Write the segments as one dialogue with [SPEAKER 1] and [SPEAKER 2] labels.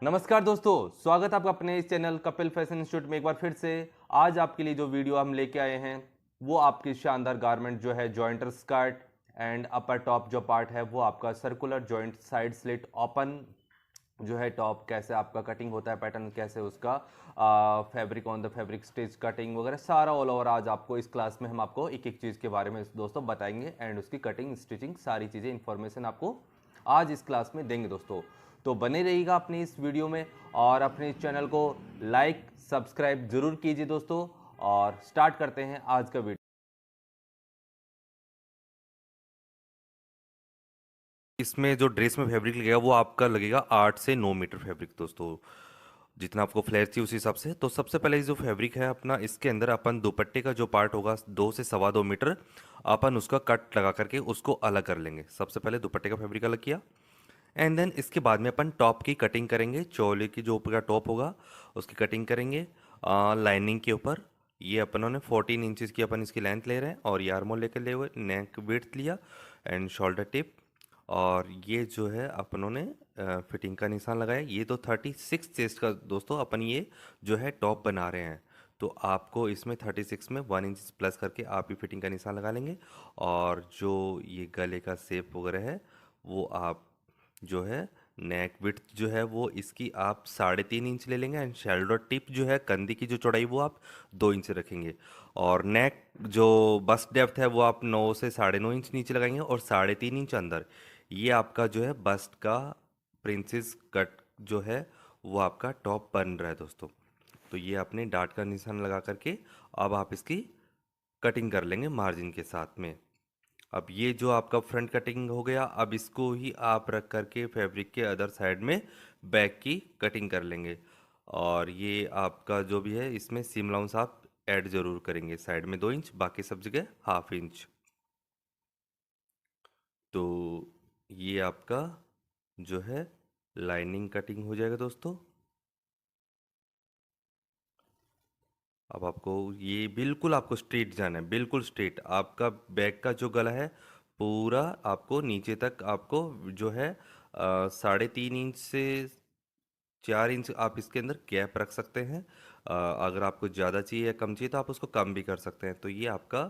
[SPEAKER 1] नमस्कार दोस्तों, स्वागत है आपका अपने इस चैनल कपिल फैशन इंस्टीट्यूट में एक बार फिर से। आज आपके लिए जो वीडियो हम लेके आए हैं वो आपकी शानदार गारमेंट जो है jointer skirt and upper top जो पार्ट है वो आपका circular joint side slit open जो है टॉप कैसे आपका कटिंग होता है, पैटर्न कैसे उसका fabric on the fabric stitch cutting वगैरह सारा ऑल ओवर आज आपको इस क्लास में हम आपको एक एक चीज़ के बारे में दोस्तों बताएंगे एंड उसकी कटिंग स्टिचिंग सारी चीज़ें इन्फॉर्मेशन आपको आज इस क्लास में देंगे दोस्तों। तो बने रहिएगा अपनी इस वीडियो में और अपने इस चैनल को लाइक सब्सक्राइब जरूर कीजिए दोस्तों। और स्टार्ट करते हैं आज का वीडियो।
[SPEAKER 2] इसमें जो ड्रेस में फैब्रिक लगेगा वो आपका लगेगा 8 से 9 मीटर फैब्रिक दोस्तों। जितना आपको फ्लेयर चाहिए उस हिसाब से। तो सबसे पहले जो फैब्रिक है अपना, इसके अंदर अपन दुपट्टे का जो पार्ट होगा 2 से 2.25 मीटर अपन उसका कट लगा करके उसको अलग कर लेंगे। सबसे पहले दुपट्टे का फैब्रिक अलग किया एंड देन इसके बाद में अपन टॉप की कटिंग करेंगे। चोले की जो ऊपर का टॉप होगा उसकी कटिंग करेंगे लाइनिंग के ऊपर। ये अपनों ने 14 इंचज़ की अपन इसकी लेंथ ले रहे हैं और ये आर्मोल लेकर ले हुए, नेक विड्थ लिया एंड शोल्डर टिप। और ये जो है अपनों ने फिटिंग का निशान लगाया। ये तो 36 चेस्ट का दोस्तों अपन ये जो है टॉप बना रहे हैं। तो आपको इसमें 36 में 1 इंच प्लस करके आप ही फिटिंग का निशान लगा लेंगे। और जो ये गले का शेप वगैरह है वो आप जो है नेक विड्थ जो है वो इसकी आप 3.5 इंच ले लेंगे एंड शोल्डर टिप जो है कंधे की जो चौड़ाई वो आप 2 इंच रखेंगे। और नेक जो बस्ट डेप्थ है वो आप 9 से 9.5 इंच नीचे लगाएंगे और 3.5 इंच अंदर। ये आपका जो है बस्ट का प्रिंसेस कट जो है वो आपका टॉप बन रहा है दोस्तों। तो ये आपने डार्ट का निशान लगा करके अब आप इसकी कटिंग कर लेंगे मार्जिन के साथ में। अब ये जो आपका फ्रंट कटिंग हो गया, अब इसको ही आप रख करके फैब्रिक के अदर साइड में बैक की कटिंग कर लेंगे। और ये आपका जो भी है इसमें सीम अलाउंस आप ऐड जरूर करेंगे, साइड में 2 इंच, बाकी सब जगह 1/2 इंच। तो ये आपका जो है लाइनिंग कटिंग हो जाएगा दोस्तों। अब आपको ये बिल्कुल आपको स्ट्रेट जाना है, बिल्कुल स्ट्रेट। आपका बैक का जो गला है पूरा आपको नीचे तक आपको जो है 3.5 इंच से 4 इंच आप इसके अंदर गैप रख सकते हैं। अगर आपको ज़्यादा चाहिए या कम चाहिए तो आप उसको कम भी कर सकते हैं। तो ये आपका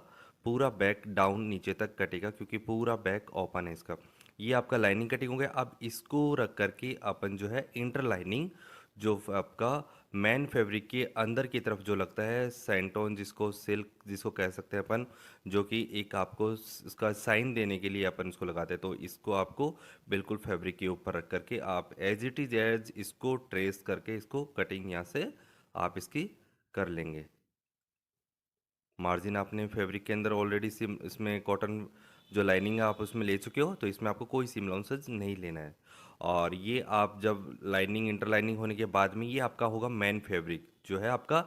[SPEAKER 2] पूरा बैक डाउन नीचे तक कटेगा क्योंकि पूरा बैक ओपन है इसका। ये आपका लाइनिंग कटिंग हो गया। अब इसको रख करके अपन जो है इंटर लाइनिंग जो आपका मैन फैब्रिक के अंदर की तरफ जो लगता है सेंटोन, जिसको सिल्क जिसको कह सकते हैं अपन, जो कि एक आपको इसका साइन देने के लिए अपन इसको लगाते हैं। तो इसको आपको बिल्कुल फैब्रिक के ऊपर रख करके आप एज इट इज एज इसको ट्रेस करके इसको कटिंग यहाँ से आप इसकी कर लेंगे। मार्जिन आपने फैब्रिक के अंदर ऑलरेडी सिम इसमें कॉटन जो लाइनिंग है आप उसमें ले चुके हो, तो इसमें आपको कोई सिम अलाउंसेज नहीं लेना है। और ये आप जब लाइनिंग इंटरलाइनिंग होने के बाद में ये आपका होगा मेन फैब्रिक जो है आपका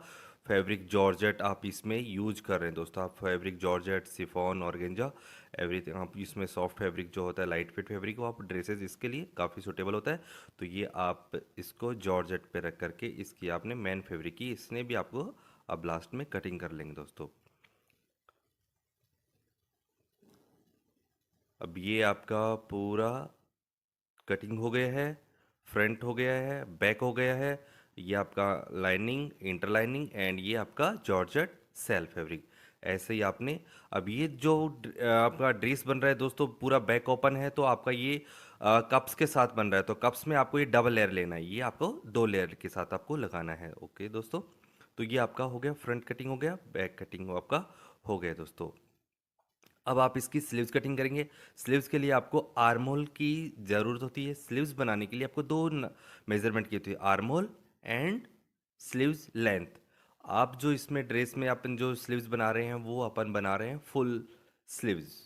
[SPEAKER 2] फैब्रिक जॉर्जेट आप इसमें यूज कर रहे हैं दोस्तों। आप fabric georgette, chiffon, organza, everything आप इसमें सॉफ्ट फैब्रिक जो होता है लाइट फिट फैब्रिक वो आप ड्रेसेस इसके लिए काफ़ी सुटेबल होता है। तो ये आप इसको जॉर्जेट पे रख करके इसकी आपने मेन फैब्रिक की इसने भी आपको अब लास्ट में कटिंग कर लेंगे दोस्तों। अब ये आपका पूरा कटिंग हो गया है, फ्रंट हो गया है, बैक हो गया है। ये आपका लाइनिंग, इंटरलाइनिंग एंड ये आपका जॉर्जेट सेल्फ फैब्रिक। ऐसे ही आपने अब ये जो आपका ड्रेस बन रहा है दोस्तों पूरा बैक ओपन है, तो आपका ये कप्स के साथ बन रहा है। तो कप्स में आपको ये डबल लेयर लेना है, ये आपको 2 लेयर के साथ आपको लगाना है। ओके दोस्तों, तो ये आपका हो गया, फ्रंट कटिंग हो गया, बैक कटिंग आपका हो गया दोस्तों। अब आप इसकी स्लीव्स कटिंग करेंगे। स्लीव्स के लिए आपको आर्महोल की ज़रूरत होती है। स्लीव्स बनाने के लिए आपको दो मेजरमेंट की होती है, आर्महोल एंड स्लीव्स लेंथ। आप जो इसमें ड्रेस में अपन जो स्लीव्स बना रहे हैं वो अपन बना रहे हैं फुल स्लीव्स,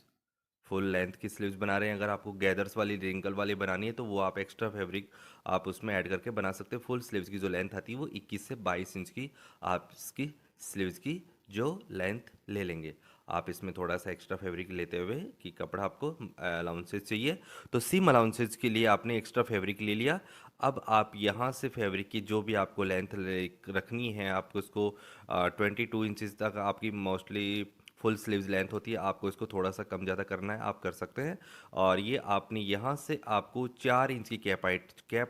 [SPEAKER 2] फुल लेंथ की स्लीव्स बना रहे हैं। अगर आपको गैदर्स वाली रिंकल वाली बनानी है तो वो आप एक्स्ट्रा फैब्रिक आप उसमें ऐड करके बना सकते हैं। फुल स्लीव्स की जो लेंथ आती है वो 21 से 22 इंच की आप इसकी स्लीव्स की जो लेंथ ले लेंगे। आप इसमें थोड़ा सा एक्स्ट्रा फैब्रिक लेते हुए कि कपड़ा आपको अलाउंसेज चाहिए, तो सीम अलाउंसेज के लिए आपने एक्स्ट्रा फैब्रिक ले लिया। अब आप यहाँ से फैब्रिक की जो भी आपको लेंथ रखनी है, आपको इसको 22 इंचज़ तक आपकी मोस्टली फुल स्लीव्स लेंथ होती है, आपको इसको थोड़ा सा कम ज़्यादा करना है आप कर सकते हैं। और ये आपने यहाँ से आपको 4 इंच की कैप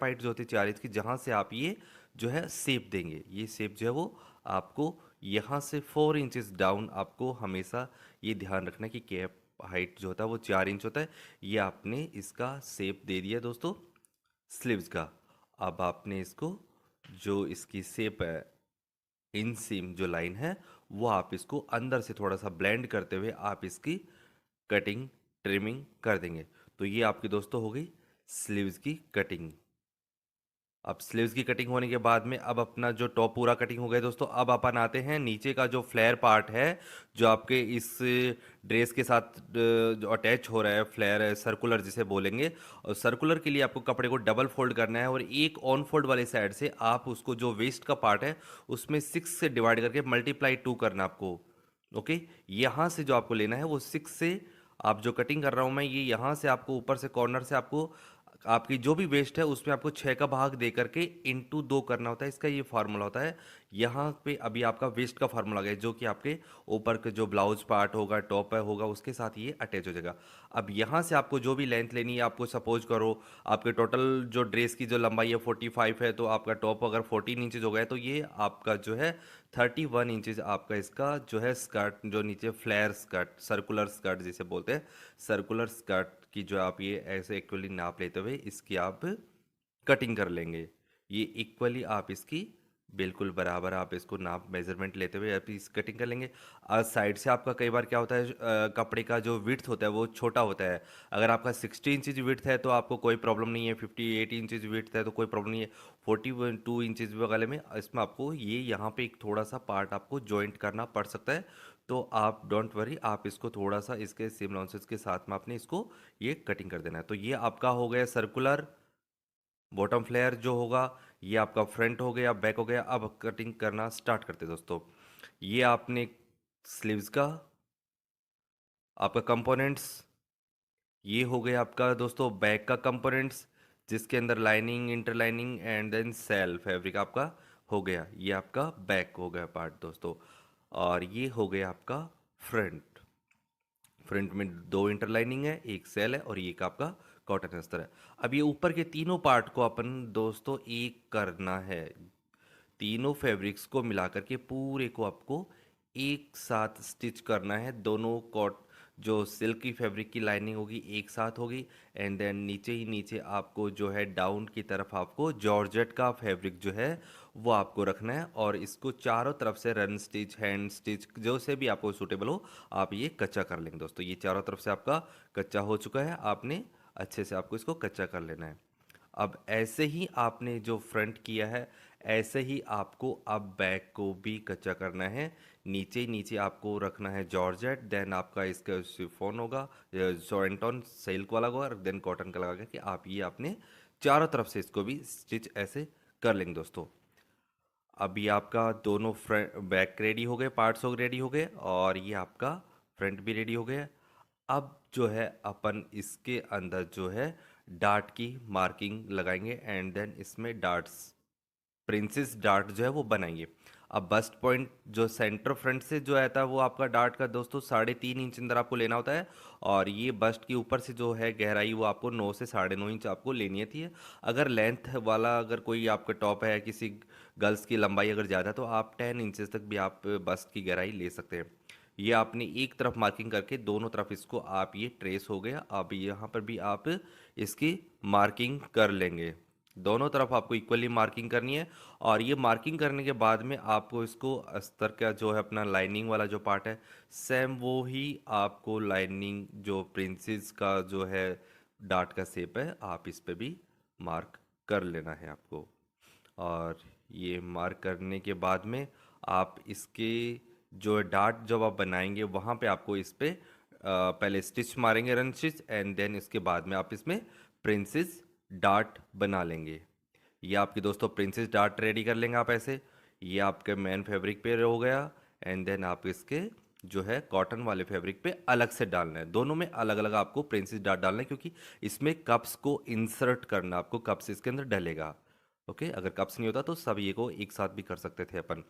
[SPEAKER 2] हाइट जो होती है 4 इंच की, जहाँ से आप ये जो है शेप देंगे, ये शेप जो है वो आपको यहाँ से 4 इंचेस डाउन आपको हमेशा ये ध्यान रखना है कि कैप हाइट जो होता है वो 4 इंच होता है। ये आपने इसका शेप दे दिया दोस्तों स्लीव्स का। अब आपने इसको जो इसकी शेप है इनसीम जो लाइन है वो आप इसको अंदर से थोड़ा सा ब्लेंड करते हुए आप इसकी कटिंग ट्रिमिंग कर देंगे। तो ये आपकी दोस्तों हो गई स्लीव्स की कटिंग। अब स्लीव्स की कटिंग होने के बाद में अब अपना जो टॉप पूरा कटिंग हो गया दोस्तों, अब अपन आते हैं नीचे का जो फ्लेयर पार्ट है जो आपके इस ड्रेस के साथ जो अटैच हो रहा है, फ्लेयर है सर्कुलर जिसे बोलेंगे। और सर्कुलर के लिए आपको कपड़े को डबल फोल्ड करना है और एक ऑन फोल्ड वाले साइड से आप उसको जो वेस्ट का पार्ट है उसमें 6 से डिवाइड करके मल्टीप्लाई 2 करना आपको। ओके, यहाँ से जो आपको लेना है वो 6 से, आप जो कटिंग कर रहा हूँ मैं ये यहाँ से आपको ऊपर से कॉर्नर से आपको आपकी जो भी वेस्ट है उसमें आपको 6 का भाग दे करके इंटू 2 करना होता है। इसका ये फार्मूला होता है। यहाँ पे अभी आपका वेस्ट का फार्मूला गया जो कि आपके ऊपर के जो ब्लाउज पार्ट होगा टॉप है होगा उसके साथ ये अटैच हो जाएगा। अब यहाँ से आपको जो भी लेंथ लेनी है, आपको सपोज करो आपके टोटल जो ड्रेस की जो लंबाई है 45 है, तो आपका टॉप अगर 14 इंचेज हो गया तो ये आपका जो है 31 इंचेज आपका इसका जो है स्कर्ट, जो नीचे फ्लेयर स्कर्ट सर्कुलर स्कर्ट जिसे बोलते हैं, सर्कुलर स्कर्ट की जो आप ये ऐसे इक्वली नाप लेते हुए इसकी आप कटिंग कर लेंगे। ये इक्वली आप इसकी बिल्कुल बराबर आप इसको नाप मेजरमेंट लेते हुए आप इस कटिंग कर लेंगे। साइड से आपका कई बार क्या होता है कपड़े का जो विड्थ होता है वो छोटा होता है। अगर आपका 60 इंचज विड्थ है तो आपको कोई प्रॉब्लम नहीं है, 58 इंचज विड्थ है तो कोई प्रॉब्लम नहीं है, 42 इंचज वाले में इसमें आपको ये यहाँ पे एक थोड़ा सा पार्ट आपको जॉइंट करना पड़ सकता है। तो आप डोंट वरी, आप इसको थोड़ा सा इसके सेम अलाउंसेस के साथ में आपने इसको ये कटिंग कर देना है। तो ये आपका हो गया सर्कुलर बॉटम फ्लेयर जो होगा, ये आपका फ्रंट हो गया बैक हो गया। अब कटिंग करना स्टार्ट करते हैं दोस्तों। ये आपने स्लीव्स का आपका कंपोनेंट्स, ये हो गया आपका दोस्तों बैक का कंपोनेंट्स जिसके अंदर lining interlining and then shell fabric आपका हो गया। ये आपका बैक हो गया पार्ट दोस्तों। और ये हो गया आपका फ्रंट। फ्रंट में 2 इंटरलाइनिंग है, एक सेल है और एक आपका कॉटन अस्तर है। अब ये ऊपर के तीनों पार्ट को अपन दोस्तों एक करना है। तीनों फैब्रिक्स को मिला करके पूरे को आपको एक साथ स्टिच करना है। दोनों कॉट जो सिल्क की फैब्रिक की लाइनिंग होगी एक साथ होगी एंड देन नीचे ही नीचे आपको जो है डाउन की तरफ आपको जॉर्जेट का फैब्रिक जो है वो आपको रखना है। और इसको चारों तरफ से रन स्टिच हैंड स्टिच जो से भी आपको सूटेबल हो आप ये कच्चा कर लेंगे दोस्तों। ये चारों तरफ से आपका कच्चा हो चुका है, आपने अच्छे से आपको इसको कच्चा कर लेना है। अब ऐसे ही आपने जो फ्रंट किया है ऐसे ही आपको अब बैक को भी कच्चा करना है। नीचे ही नीचे आपको रखना है जॉर्जेट, देन आपका इसका शिफॉन होगा जॉइंटॉन सिल्क वाला होगा और देन कॉटन का लगा के आप ये आपने चारों तरफ से इसको भी स्टिच ऐसे कर लेंगे दोस्तों। अभी आपका दोनों फ्रंट बैक रेडी हो गए, पार्ट्स हो रेडी हो गए और ये आपका फ्रंट भी रेडी हो गया। अब जो है अपन इसके अंदर जो है डार्ट की मार्किंग लगाएंगे एंड देन इसमें डार्ट्स प्रिंसेस डार्ट जो है वो बनाएंगे। अब बस्ट पॉइंट जो सेंटर फ्रंट से जो आता है वो आपका डार्ट का दोस्तों 3.5 इंच अंदर आपको लेना होता है। और ये बस्ट के ऊपर से जो है गहराई वो आपको 9 से 9.5 इंच आपको लेनी थी। अगर लेंथ वाला अगर कोई आपका टॉप है किसी गर्ल्स की लंबाई अगर ज़्यादा है तो आप 10 इंचेस तक भी आप बस्ट की गहराई ले सकते हैं। ये आपने एक तरफ मार्किंग करके दोनों तरफ इसको आप ये ट्रेस हो गया। अब यहाँ पर भी आप इसकी मार्किंग कर लेंगे, दोनों तरफ आपको इक्वली मार्किंग करनी है। और ये मार्किंग करने के बाद में आपको इसको अस्तर का जो है अपना लाइनिंग वाला जो पार्ट है सेम वो ही आपको लाइनिंग जो प्रिंसेस का जो है डार्ट का शेप है आप इस पे भी मार्क कर लेना है आपको। और ये मार्क करने के बाद में आप इसके जो डार्ट जब आप बनाएंगे वहाँ पे आपको इस पे पहले स्टिच मारेंगे रन स्टिच एंड देन इसके बाद में आप इसमें प्रिंसेस डार्ट बना लेंगे। ये आपकी दोस्तों प्रिंसेस डार्ट रेडी कर लेंगे आप ऐसे। ये आपके मेन फैब्रिक पे हो गया एंड देन आप इसके जो है कॉटन वाले फैब्रिक पे अलग से डालना है। दोनों में अलग अलग आपको प्रिंसेस डार्ट डालना है क्योंकि इसमें कप्स को इंसर्ट करना, आपको कप्स इसके अंदर डलेगा। ओके, अगर कप्स नहीं होता तो सब ये को एक साथ भी कर सकते थे अपन।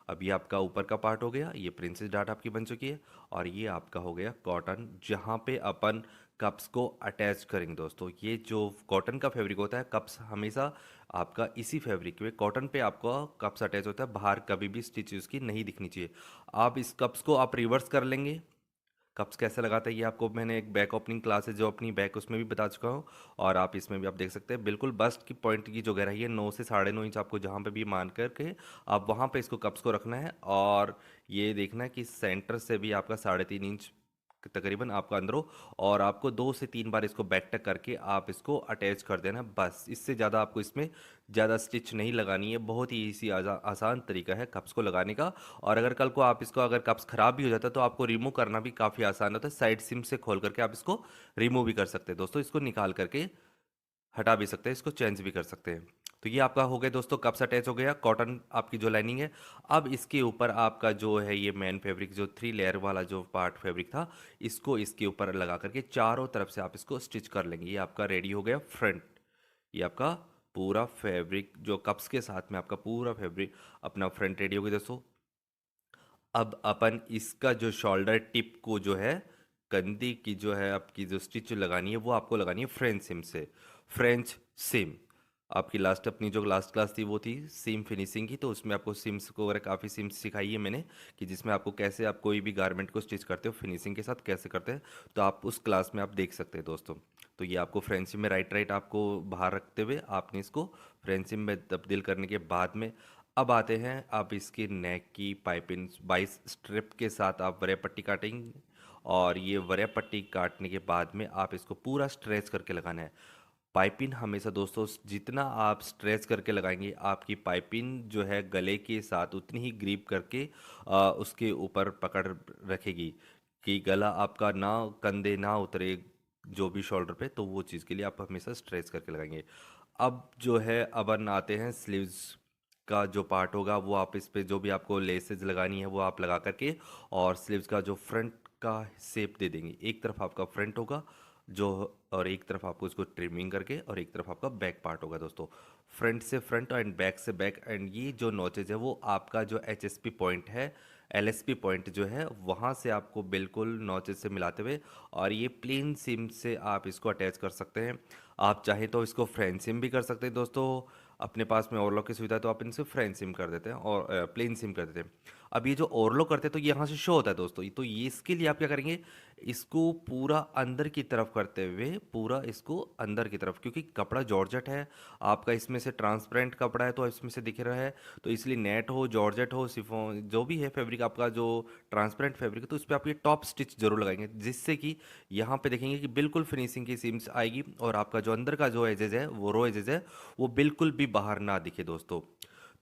[SPEAKER 2] अब ये आपका ऊपर का पार्ट हो गया, ये प्रिंसेस डार्ट आपकी बन चुकी है। और ये आपका हो गया कॉटन, जहाँ पे अपन कप्स को अटैच करेंगे दोस्तों। ये जो कॉटन का फैब्रिक होता है, कप्स हमेशा आपका इसी फैब्रिक में कॉटन पे आपका कप्स अटैच होता है, बाहर कभी भी स्टिच उसकी नहीं दिखनी चाहिए। आप इस कप्स को आप रिवर्स कर लेंगे। कप्स कैसे लगाते हैं ये आपको मैंने एक बैक ओपनिंग क्लास है जो अपनी बैक उसमें भी बता चुका हूँ। और आप इसमें भी आप देख सकते हैं बिल्कुल बस्ट की पॉइंट की जो गहराई है 9 से 9.5 इंच आपको जहाँ पे भी मान करके आप वहाँ पे इसको कप्स को रखना है। और ये देखना है कि सेंटर से भी आपका 3.5 इंच तकरीबन आपका अंदर हो। और आपको 2 से 3 बार इसको बैक टक करके आप इसको अटैच कर देना, बस। इससे ज़्यादा आपको इसमें ज़्यादा स्टिच नहीं लगानी है। बहुत ही इजी आसान तरीका है कप्स को लगाने का। और अगर कल को आप इसको अगर कप्स खराब भी हो जाता है तो आपको रिमूव करना भी काफ़ी आसान होता है। साइड सिम से खोल करके आप इसको रिमूव भी कर सकते हैं दोस्तों। इसको निकाल करके हटा भी सकते हैं, इसको चेंज भी कर सकते हैं। तो ये आपका हो गया दोस्तों, कप्स अटैच हो गया, कॉटन आपकी जो लाइनिंग है। अब इसके ऊपर आपका जो है ये मेन फैब्रिक जो 3 लेयर वाला जो पार्ट फैब्रिक था, इसको इसके ऊपर लगा करके चारों तरफ से आप इसको स्टिच कर लेंगे। ये आपका रेडी हो गया फ्रंट। ये आपका पूरा फैब्रिक जो कप्स के साथ में आपका पूरा फैब्रिक अपना फ्रंट रेडी हो गया दोस्तों। अब अपन इसका जो शोल्डर टिप को जो है कंधी की जो है आपकी जो स्टिच लगानी है वो आपको लगानी है फ्रेंच सिम से। फ्रेंच सिम आपकी लास्ट अपनी जो लास्ट क्लास थी वो थी सिम फिनिशिंग की, तो उसमें आपको सिम्स को वगैरह काफ़ी सिम्स सिखाई है मैंने कि जिसमें आपको कैसे आप कोई भी गारमेंट को स्टिच करते हो फिनिशिंग के साथ कैसे करते हैं। तो आप उस क्लास में आप देख सकते हैं दोस्तों। तो ये आपको फ्रेंच सिम में राइट राइट आपको बाहर रखते हुए आपने इसको फ्रेंच सिम में तब्दील करने के बाद में अब आते हैं आप इसकी नेक की पाइपिंग 22 स्ट्रिप के साथ आप वरे पट्टी काटेंगे। और ये वरे पट्टी काटने के बाद में आप इसको पूरा स्ट्रेच करके लगाना है। पाइपिंग हमेशा दोस्तों जितना आप स्ट्रेच करके लगाएंगे आपकी पाइपिंग जो है गले के साथ उतनी ही ग्रिप करके उसके ऊपर पकड़ रखेगी कि गला आपका ना कंधे ना उतरे जो भी शोल्डर पे। तो वो चीज़ के लिए आप हमेशा स्ट्रेच करके लगाएंगे। अब जो है अब आते हैं स्लीव्स का जो पार्ट होगा वो आप इस पे जो भी आपको लेसेस लगानी है वो आप लगा करके और स्लीव्स का जो फ्रंट का शेप दे देंगे। एक तरफ आपका फ्रंट होगा जो, और एक तरफ आपको इसको ट्रिमिंग करके और एक तरफ आपका बैक पार्ट होगा दोस्तों। फ्रंट से फ्रंट एंड बैक से बैक। एंड ये जो नोचेज है वो आपका जो एचएसपी पॉइंट है, एलएसपी पॉइंट जो है वहाँ से आपको बिल्कुल नोचेज से मिलाते हुए और ये प्लेन सिम से आप इसको अटैच कर सकते हैं। आप चाहे तो इसको फ्रेंच सिम भी कर सकते हैं दोस्तों। अपने पास में ओवरलॉक की सुविधा है तो आप इनसे फ्रेंच सिम कर देते हैं और प्लेन सिम कर देते हैं। अब ये जो ओवरलॉक करते हैं तो ये यहाँ से शो होता है दोस्तों। तो ये इसके लिए आप क्या करेंगे, इसको पूरा अंदर की तरफ करते हुए पूरा इसको अंदर की तरफ, क्योंकि कपड़ा जॉर्जेट है आपका, इसमें से ट्रांसपेरेंट कपड़ा है तो इसमें से दिख रहा है। तो इसलिए नेट हो जॉर्जेट हो सिफोन जो भी है फैब्रिक आपका जो ट्रांसपेरेंट फैब्रिक है तो इस पर आप ये टॉप स्टिच जरूर लगाएंगे, जिससे कि यहाँ पे देखेंगे कि बिल्कुल फिनिशिंग की सीम्स आएगी और आपका जो अंदर का जो एजेज है वो रो एजेज है वो बिल्कुल भी बाहर ना दिखे दोस्तों।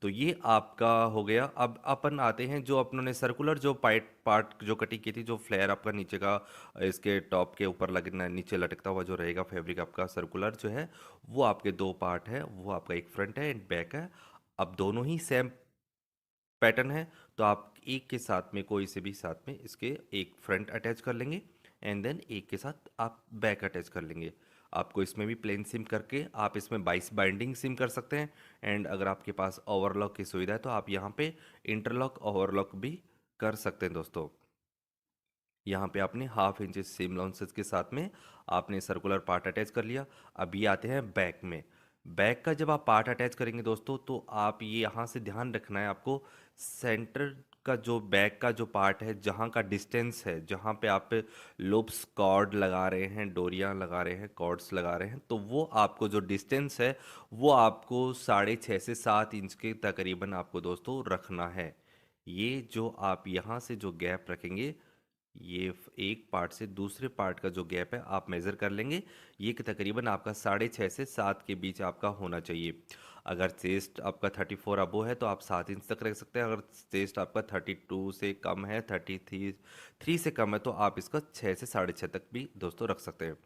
[SPEAKER 2] तो ये आपका हो गया। अब अपन आते हैं जो अपनों ने सर्कुलर जो पाइट पार्ट जो कटिंग की थी, जो फ्लेयर आपका नीचे का इसके टॉप के ऊपर लगना नीचे लटकता हुआ जो रहेगा फैब्रिक आपका सर्कुलर जो है वो आपके 2 पार्ट है, वो आपका एक फ्रंट है एंड बैक है। अब दोनों ही सेम पैटर्न है तो आप एक के साथ में कोई से भी साथ में इसके एक फ्रंट अटैच कर लेंगे एंड देन एक के साथ आप बैक अटैच कर लेंगे। आपको इसमें भी प्लेन सिम करके आप इसमें 22 बाइंडिंग सिम कर सकते हैं। एंड अगर आपके पास ओवरलॉक की सुविधा है तो आप यहाँ पे इंटरलॉक ओवरलॉक भी कर सकते हैं दोस्तों। यहाँ पे आपने 1/2 इंच सीम लाउंसेस के साथ में आपने सर्कुलर पार्ट अटैच कर लिया। अब ये आते हैं बैक में। बैक का जब आप पार्ट अटैच करेंगे दोस्तों तो आप ये यहाँ से ध्यान रखना है आपको, सेंटर का जो बैक का जो पार्ट है जहाँ का डिस्टेंस है, जहाँ पे आप लूप्स कॉर्ड लगा रहे हैं, डोरियाँ लगा रहे हैं, कॉर्ड्स लगा रहे हैं, तो वो आपको जो डिस्टेंस है वो आपको 6.5 से 7 इंच के तकरीबन आपको दोस्तों रखना है। ये जो आप यहाँ से जो गैप रखेंगे ये एक पार्ट से दूसरे पार्ट का जो गैप है आप मेज़र कर लेंगे। ये कि तकरीबन आपका 6.5 से 7 के बीच आपका होना चाहिए। अगर चेस्ट आपका 34 अबो है तो आप 7 इंच तक रख सकते हैं। अगर चेस्ट आपका 32 से कम है, 33 से कम है तो आप इसका 6 से 6.5 तक भी दोस्तों रख सकते हैं।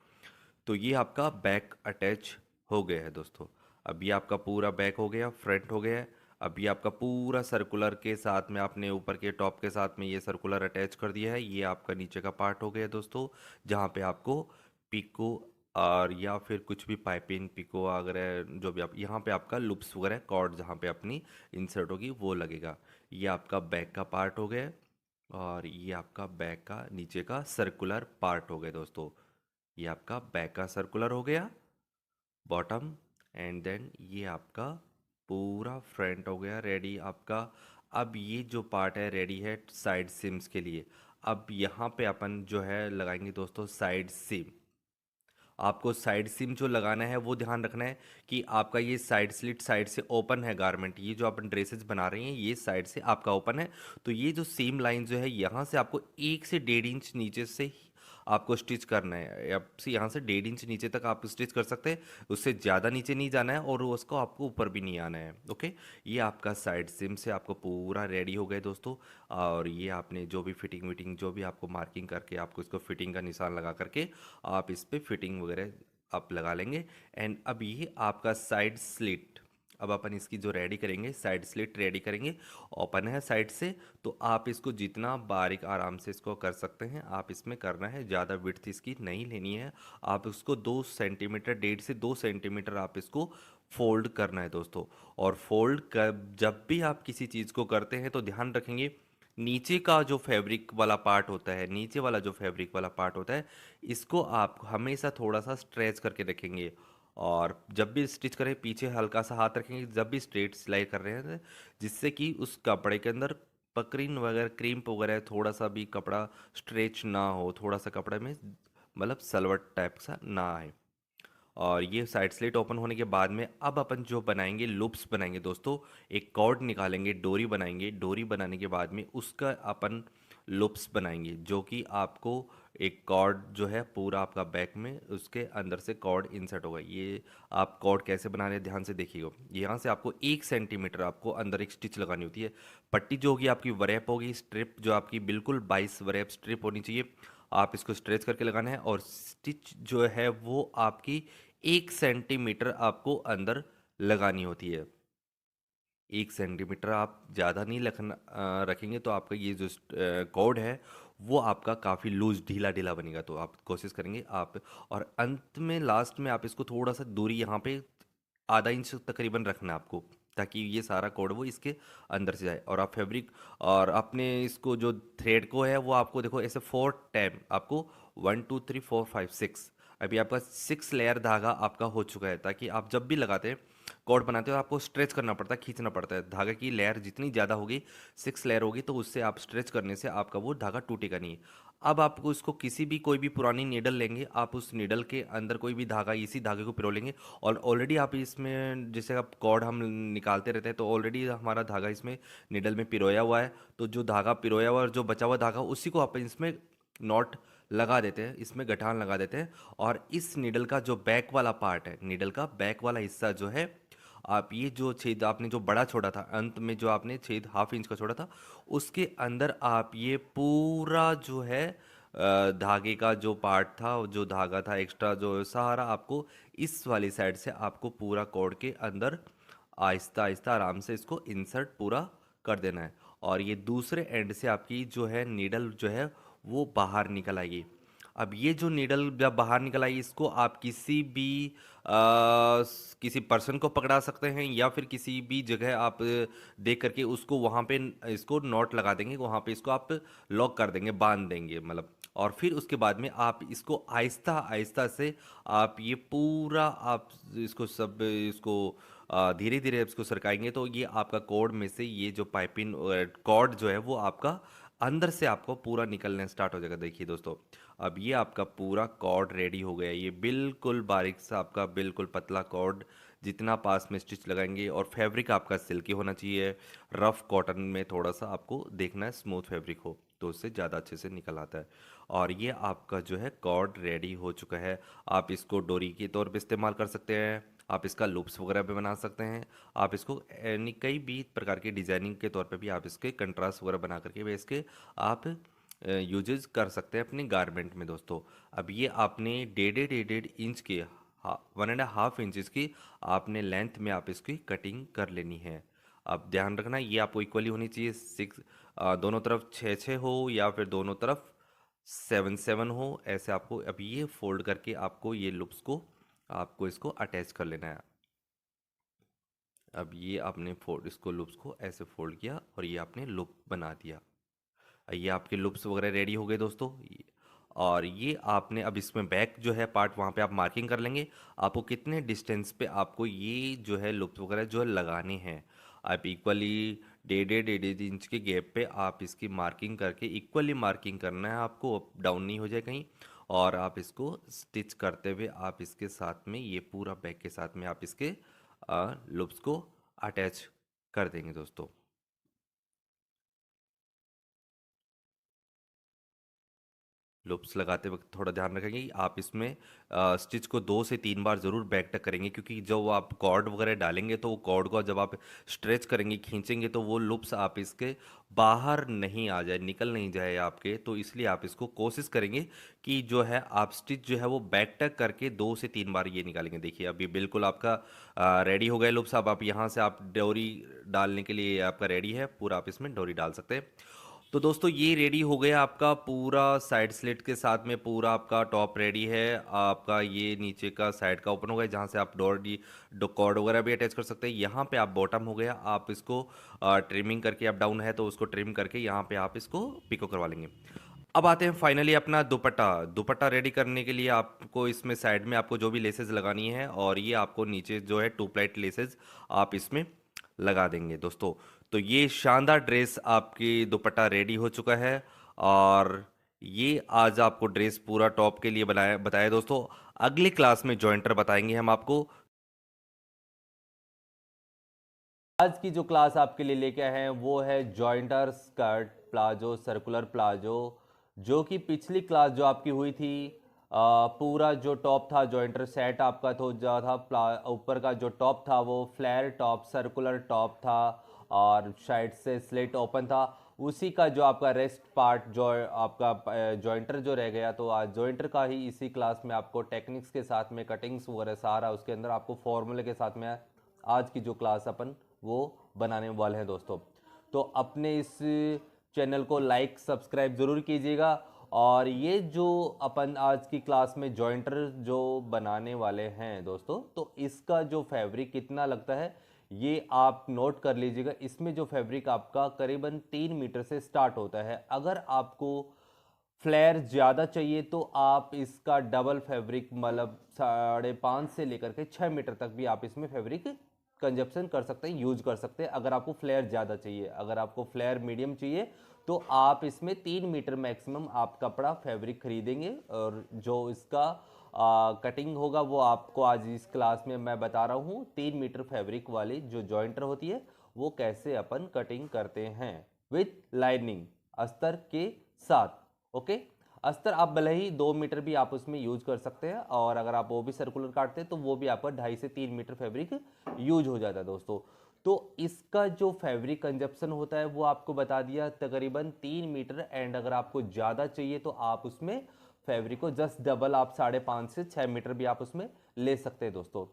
[SPEAKER 2] तो ये आपका बैक अटैच हो गया है दोस्तों। अब ये आपका पूरा बैक हो गया, फ्रंट हो गया है। अब ये आपका पूरा सर्कुलर के साथ में आपने ऊपर के टॉप के साथ में ये सर्कुलर अटैच कर दिया है। ये आपका नीचे का पार्ट हो गया दोस्तों, जहाँ पे आपको पिको और या फिर कुछ भी पाइपिंग पिको वगैरह जो भी आप यहाँ पे आपका लूप्स वगैरह कॉर्ड जहाँ पे अपनी इंसर्ट होगी वो लगेगा। ये आपका बैक का पार्ट हो गया और ये आपका बैक का नीचे का सर्कुलर पार्ट हो गया दोस्तों। ये आपका बैक का सर्कुलर हो गया बॉटम, एंड देन ये आपका पूरा फ्रंट हो गया रेडी आपका। अब ये जो पार्ट है रेडी है साइड सिम्स के लिए। अब यहाँ पे अपन जो है लगाएंगे दोस्तों साइड सिम। आपको साइड सिम जो लगाना है वो ध्यान रखना है कि आपका ये साइड स्लिट साइड से ओपन है गारमेंट, ये जो अपन ड्रेसेस बना रहे हैं ये साइड से आपका ओपन है। तो ये जो सेम लाइन जो है यहाँ से आपको 1 से 1.5 इंच नीचे से ही आपको स्टिच करना है। अब से यहाँ से 1.5 इंच नीचे तक आप स्टिच कर सकते हैं, उससे ज़्यादा नीचे नहीं जाना है और उसको आपको ऊपर भी नहीं आना है। ओके, ये आपका साइड सिम से आपको पूरा रेडी हो गए दोस्तों। और ये आपने जो भी फिटिंग विटिंग जो भी आपको मार्किंग करके आपको इसको फिटिंग का निशान लगा करके आप इस पे फिटिंग वगैरह आप लगा लेंगे। एंड अब ये आपका साइड स्लिट, अब अपन इसकी जो रेडी करेंगे साइड स्लिट रेडी करेंगे। ओपन है साइड से, तो आप इसको जितना बारीक आराम से इसको कर सकते हैं आप इसमें करना है, ज़्यादा विड्थ इसकी नहीं लेनी है। आप इसको 2 सेंटीमीटर 1.5 से 2 सेंटीमीटर आप इसको फोल्ड करना है दोस्तों। और फोल्ड कर जब भी आप किसी चीज़ को करते हैं तो ध्यान रखेंगे नीचे का जो फैब्रिक वाला पार्ट होता है, नीचे वाला जो फैब्रिक वाला पार्ट होता है इसको आप हमेशा थोड़ा सा स्ट्रेच करके रखेंगे। और जब भी स्टिच करें पीछे हल्का सा हाथ रखेंगे जब भी स्ट्रेट सिलाई कर रहे हैं, जिससे कि उस कपड़े के अंदर पकड़िन वगैरह क्रीम्प वगैरह थोड़ा सा भी कपड़ा स्ट्रेच ना हो, थोड़ा सा कपड़े में मतलब सलवट टाइप सा ना आए। और ये साइड स्लिट ओपन होने के बाद में अब अपन जो बनाएंगे लूप्स बनाएंगे दोस्तों। एक कॉर्ड निकालेंगे, डोरी बनाएंगे, डोरी बनाने के बाद में उसका अपन लूप्स बनाएंगे जो कि आपको एक कॉर्ड जो है पूरा आपका बैक में उसके अंदर से कॉर्ड इंसर्ट होगा। ये आप कॉर्ड कैसे बना रहे हैं ध्यान से देखिएगा। यहाँ से आपको 1 सेंटीमीटर आपको अंदर एक स्टिच लगानी होती है। पट्टी जो होगी आपकी वरैप होगी, स्ट्रिप जो आपकी बिल्कुल 22 वरैप स्ट्रिप होनी चाहिए। आप इसको स्ट्रेच करके लगाना है और स्टिच जो है वो आपकी 1 सेंटीमीटर आपको अंदर लगानी होती है। 1 सेंटीमीटर आप ज़्यादा नहीं रखेंगे तो आपका ये जो कॉर्ड है वो आपका काफ़ी लूज ढीला ढीला बनेगा। तो आप कोशिश करेंगे आप, और अंत में लास्ट में आप इसको थोड़ा सा दूरी यहाँ पे आधा इंच तकरीबन रखना है आपको, ताकि ये सारा कोड वो इसके अंदर से जाए। और आप फैब्रिक और अपने इसको जो थ्रेड को है वो आपको देखो ऐसे 4 टाइम आपको 1 2 3 4 5 6, अभी आपका 6 लेयर धागा आपका हो चुका है, ताकि आप जब भी लगाते हैं कॉर्ड बनाते हो आपको स्ट्रेच करना पड़ता है, खींचना पड़ता है। धागे की लेयर जितनी ज़्यादा होगी 6 लेयर होगी तो उससे आप स्ट्रेच करने से आपका वो धागा टूटेगा नहीं। अब आपको इसको किसी भी कोई भी पुरानी नीडल लेंगे, आप उस नीडल के अंदर कोई भी धागा इसी धागे को पिरो लेंगे। और ऑलरेडी आप इसमें जैसे आप कॉर्ड हम निकालते रहते हैं तो ऑलरेडी हमारा धागा इसमें निडल में पिरोया हुआ है। तो जो धागा पिरोया हुआ और जो बचा हुआ धागा उसी को आप इसमें नॉट लगा देते हैं, इसमें गठान लगा देते हैं। और इस निडल का जो बैक वाला पार्ट है, निडल का बैक वाला हिस्सा जो है, आप ये जो छेद आपने जो बड़ा छोड़ा था अंत में जो आपने छेद 1/2 इंच का छोड़ा था उसके अंदर आप ये पूरा जो है धागे का जो पार्ट था जो धागा था एक्स्ट्रा जो सहारा आपको इस वाली साइड से आपको पूरा कॉर्ड के अंदर आहिस्ता आहिस्ता आराम से इसको इंसर्ट पूरा कर देना है। और ये दूसरे एंड से आपकी जो है नीडल जो है वो बाहर निकल आएगी। अब ये जो नीडल जब बाहर निकल आई इसको आप किसी भी किसी पर्सन को पकड़ा सकते हैं या फिर किसी भी जगह आप देख करके उसको वहाँ पे इसको नॉट लगा देंगे, वहाँ पे इसको आप लॉक कर देंगे, बांध देंगे मतलब। और फिर उसके बाद में आप इसको आहिस्ता आहिस्ता से आप ये पूरा आप इसको सब इसको धीरे धीरे इसको सरकाएंगे तो ये आपका कॉर्ड में से ये जो पाइपिंग कॉर्ड जो है वो आपका अंदर से आपको पूरा निकलने स्टार्ट हो जाएगा। देखिए दोस्तों, अब ये आपका पूरा कॉर्ड रेडी हो गया। ये बिल्कुल बारीक सा आपका बिल्कुल पतला कॉर्ड, जितना पास में स्टिच लगाएंगे। और फैब्रिक आपका सिल्की होना चाहिए, रफ कॉटन में थोड़ा सा आपको देखना है स्मूथ फैब्रिक हो तो उससे ज़्यादा अच्छे से निकल आता है। और ये आपका जो है कॉर्ड रेडी हो चुका है। आप इसको डोरी के तौर पे इस्तेमाल कर सकते हैं, आप इसका लूप्स वगैरह भी बना सकते हैं, आप इसको यानी कई भी प्रकार की डिजाइनिंग के तौर पे भी आप इसके कंट्रास्ट वगैरह बना करके भी इसके आप यूजेस कर सकते हैं अपने गारमेंट में दोस्तों। अब ये आपने 1.5 इंच के 1.5 इंच की आपने लेंथ में आप इसकी कटिंग कर लेनी है। अब ध्यान रखना ये आपको इक्वली होनी चाहिए, 6 दोनों तरफ 6 6 हो या फिर दोनों तरफ 7 हो, ऐसे आपको अब ये फोल्ड करके आपको ये लूप्स को आपको इसको अटैच कर लेना है। अब ये आपने फोल्ड इसको लूप्स को ऐसे फोल्ड किया और ये आपने लूप बना दिया। ये आपके लूप्स वगैरह रेडी हो गए दोस्तों। और ये आपने अब इसमें बैक जो है पार्ट वहाँ पे आप मार्किंग कर लेंगे, आपको कितने डिस्टेंस पे आपको ये जो है लूप्स वगैरह जो है लगाने हैं। आप इक्वली 1.5 इंच के गैप पे आप इसकी मार्किंग करके इक्वली मार्किंग करना है आपको, अप डाउन नहीं हो जाए कहीं। और आप इसको स्टिच करते हुए आप इसके साथ में ये पूरा बैक के साथ में आप इसके लूप्स को अटैच कर देंगे दोस्तों। लूप्स लगाते वक्त थोड़ा ध्यान रखेंगे कि आप इसमें स्टिच को 2 से 3 बार ज़रूर बैक तक करेंगे, क्योंकि जब आप कॉर्ड वगैरह डालेंगे तो वो कॉर्ड को जब आप स्ट्रेच करेंगे खींचेंगे तो वो लूप्स आप इसके बाहर नहीं आ जाए, निकल नहीं जाए आपके। तो इसलिए आप इसको कोशिश करेंगे कि जो है आप स्टिच जो है वो बैक तक करके 2 से 3 बार ये निकालेंगे। देखिए अभी बिल्कुल आपका रेडी हो गया लूप्स। अब आप यहाँ से आप डोरी डालने के लिए आपका रेडी है पूरा, आप इसमें डोरी डाल सकते हैं। तो दोस्तों ये रेडी हो गया आपका पूरा साइड स्लिट के साथ में, पूरा आपका टॉप रेडी है। आपका ये नीचे का साइड का ओपन हो गया जहाँ से आप कॉर्ड वगैरह भी अटैच कर सकते हैं। यहाँ पे आप बॉटम हो गया, आप इसको ट्रिमिंग करके अप डाउन है तो उसको ट्रिम करके यहाँ पे आप इसको पिको करवा लेंगे। अब आते हैं फाइनली अपना दुपट्टा। दुपट्टा रेडी करने के लिए आपको इसमें साइड में आपको जो भी लेसेस लगानी है, और ये आपको नीचे जो है 2 प्लेट लेसेस आप इसमें लगा देंगे दोस्तों। तो ये शानदार ड्रेस आपकी दुपट्टा रेडी हो चुका है। और ये आज आपको ड्रेस पूरा टॉप के लिए बताया दोस्तों। अगली क्लास में जॉइंटर बताएंगे हम आपको।
[SPEAKER 1] आज की जो क्लास आपके लिए लेके आए हैं वो है jointer skirt palazzo circular palazzo, जो कि पिछली क्लास जो आपकी हुई थी पूरा जो टॉप था जॉइंटर सेट आपका तो जो था ऊपर का जो टॉप था वो फ्लेयर टॉप सर्कुलर टॉप था और साइड से स्लिट ओपन था। उसी का जो आपका रेस्ट पार्ट जो आपका जॉइंटर जो रह गया, तो आज जॉइंटर का ही इसी क्लास में आपको टेक्निक्स के साथ में कटिंग्स वगैरह सारा उसके अंदर आपको फॉर्मूले के साथ में आज की जो क्लास अपन वो बनाने वाले हैं दोस्तों। तो अपने इस चैनल को लाइक सब्सक्राइब ज़रूर कीजिएगा। और ये जो अपन आज की क्लास में जॉइंटर जो बनाने वाले हैं दोस्तों, तो इसका जो फैब्रिक कितना लगता है ये आप नोट कर लीजिएगा। इसमें जो फैब्रिक आपका करीबन 3 मीटर से स्टार्ट होता है। अगर आपको फ्लेयर ज़्यादा चाहिए तो आप इसका डबल फैब्रिक मतलब 5.5 से लेकर के 6 मीटर तक भी आप इसमें फैब्रिक कंजप्शन कर सकते हैं, यूज कर सकते हैं। अगर आपको फ्लेयर ज़्यादा चाहिए, अगर आपको फ्लेयर मीडियम चाहिए तो आप इसमें 3 मीटर मैक्सिमम आप कपड़ा फैब्रिक खरीदेंगे। और जो इसका कटिंग होगा वो आपको आज इस क्लास में मैं बता रहा हूँ। 3 मीटर फैब्रिक वाली जो जॉइंटर होती है वो कैसे अपन कटिंग करते हैं विथ लाइनिंग अस्तर के साथ। ओके, अस्तर आप भले ही 2 मीटर भी आप उसमें यूज कर सकते हैं, और अगर आप वो भी सर्कुलर काटते हैं तो वो भी आपका 2.5 से 3 मीटर फैब्रिक यूज हो जाता है दोस्तों। तो इसका जो फैब्रिक कंजप्शन होता है वो आपको बता दिया तकरीबन 3 मीटर। एंड अगर आपको ज़्यादा चाहिए तो आप उसमें फैब्रिक को जस्ट डबल आप 5.5 से 6 मीटर भी आप उसमें ले सकते हैं दोस्तों।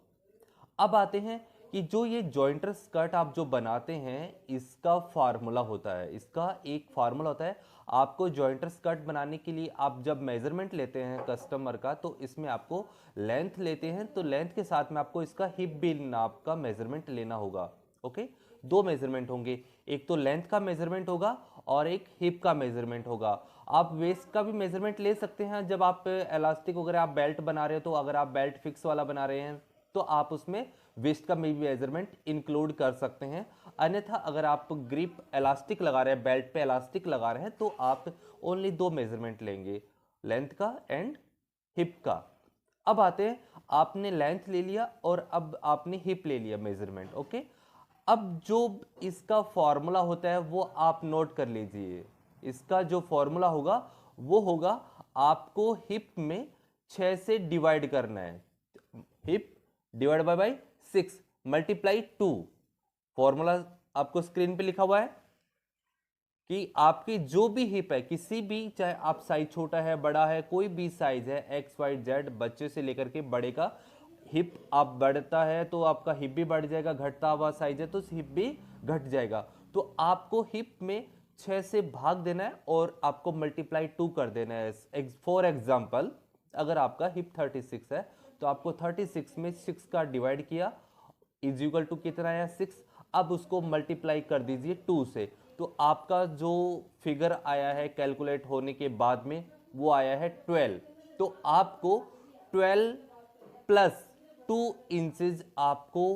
[SPEAKER 1] अब आते हैं कि जो ये जॉइंटर स्कर्ट आप जो बनाते हैं इसका फार्मूला होता है, इसका एक फार्मूला होता है। आपको जॉइंटर स्कर्ट बनाने के लिए आप जब मेजरमेंट लेते हैं कस्टमर का, तो इसमें आपको लेंथ लेते हैं, तो लेंथ के साथ में आपको इसका हिप भी नाप का मेजरमेंट लेना होगा। ओके, 2 मेजरमेंट होंगे, एक तो लेंथ का मेजरमेंट होगा और एक हिप का मेजरमेंट होगा। आप वेस्ट का भी मेजरमेंट ले सकते हैं जब आप इलास्टिक वगैरह आप बेल्ट बना रहे हो। तो अगर आप बेल्ट फिक्स वाला बना रहे हैं तो आप उसमें वेस्ट का मेजरमेंट इंक्लूड कर सकते हैं। अन्यथा अगर आप ग्रिप इलास्टिक लगा रहे हैं, बेल्ट पे इलास्टिक लगा रहे हैं, तो आप ओनली 2 मेजरमेंट लेंगे, लेंथ का एंड हिप का। अब आते हैं, आपने लेंथ ले लिया और अब आपने हिप ले लिया मेजरमेंट। ओके, अब जो इसका फॉर्मूला होता है वो आप नोट कर लीजिए। इसका जो फॉर्मूला होगा वो होगा आपको हिप में 6 से डिवाइड करना है। Hip divide by 6 multiply 2। Formula आपको स्क्रीन पे लिखा हुआ है कि आपकी जो भी हिप है, किसी भी, चाहे आप साइज छोटा है बड़ा है, कोई भी साइज है एक्स वाई जेड, बच्चे से लेकर के बड़े का हिप आप बढ़ता है तो आपका हिप भी बढ़ जाएगा, घटता हुआ साइज है तो हिप भी घट जाएगा। तो आपको हिप में 6 से भाग देना है और आपको मल्टीप्लाई 2 कर देना है। फॉर एग्जाम्पल अगर आपका हिप 36 है तो आपको 36 में 6 का डिवाइड किया इज इक्वल टू कितना आया 6। अब उसको मल्टीप्लाई कर दीजिए 2 से, तो आपका जो फिगर आया है कैलकुलेट होने के बाद में वो आया है 12। तो आपको 12 प्लस 2 इंचेस आपको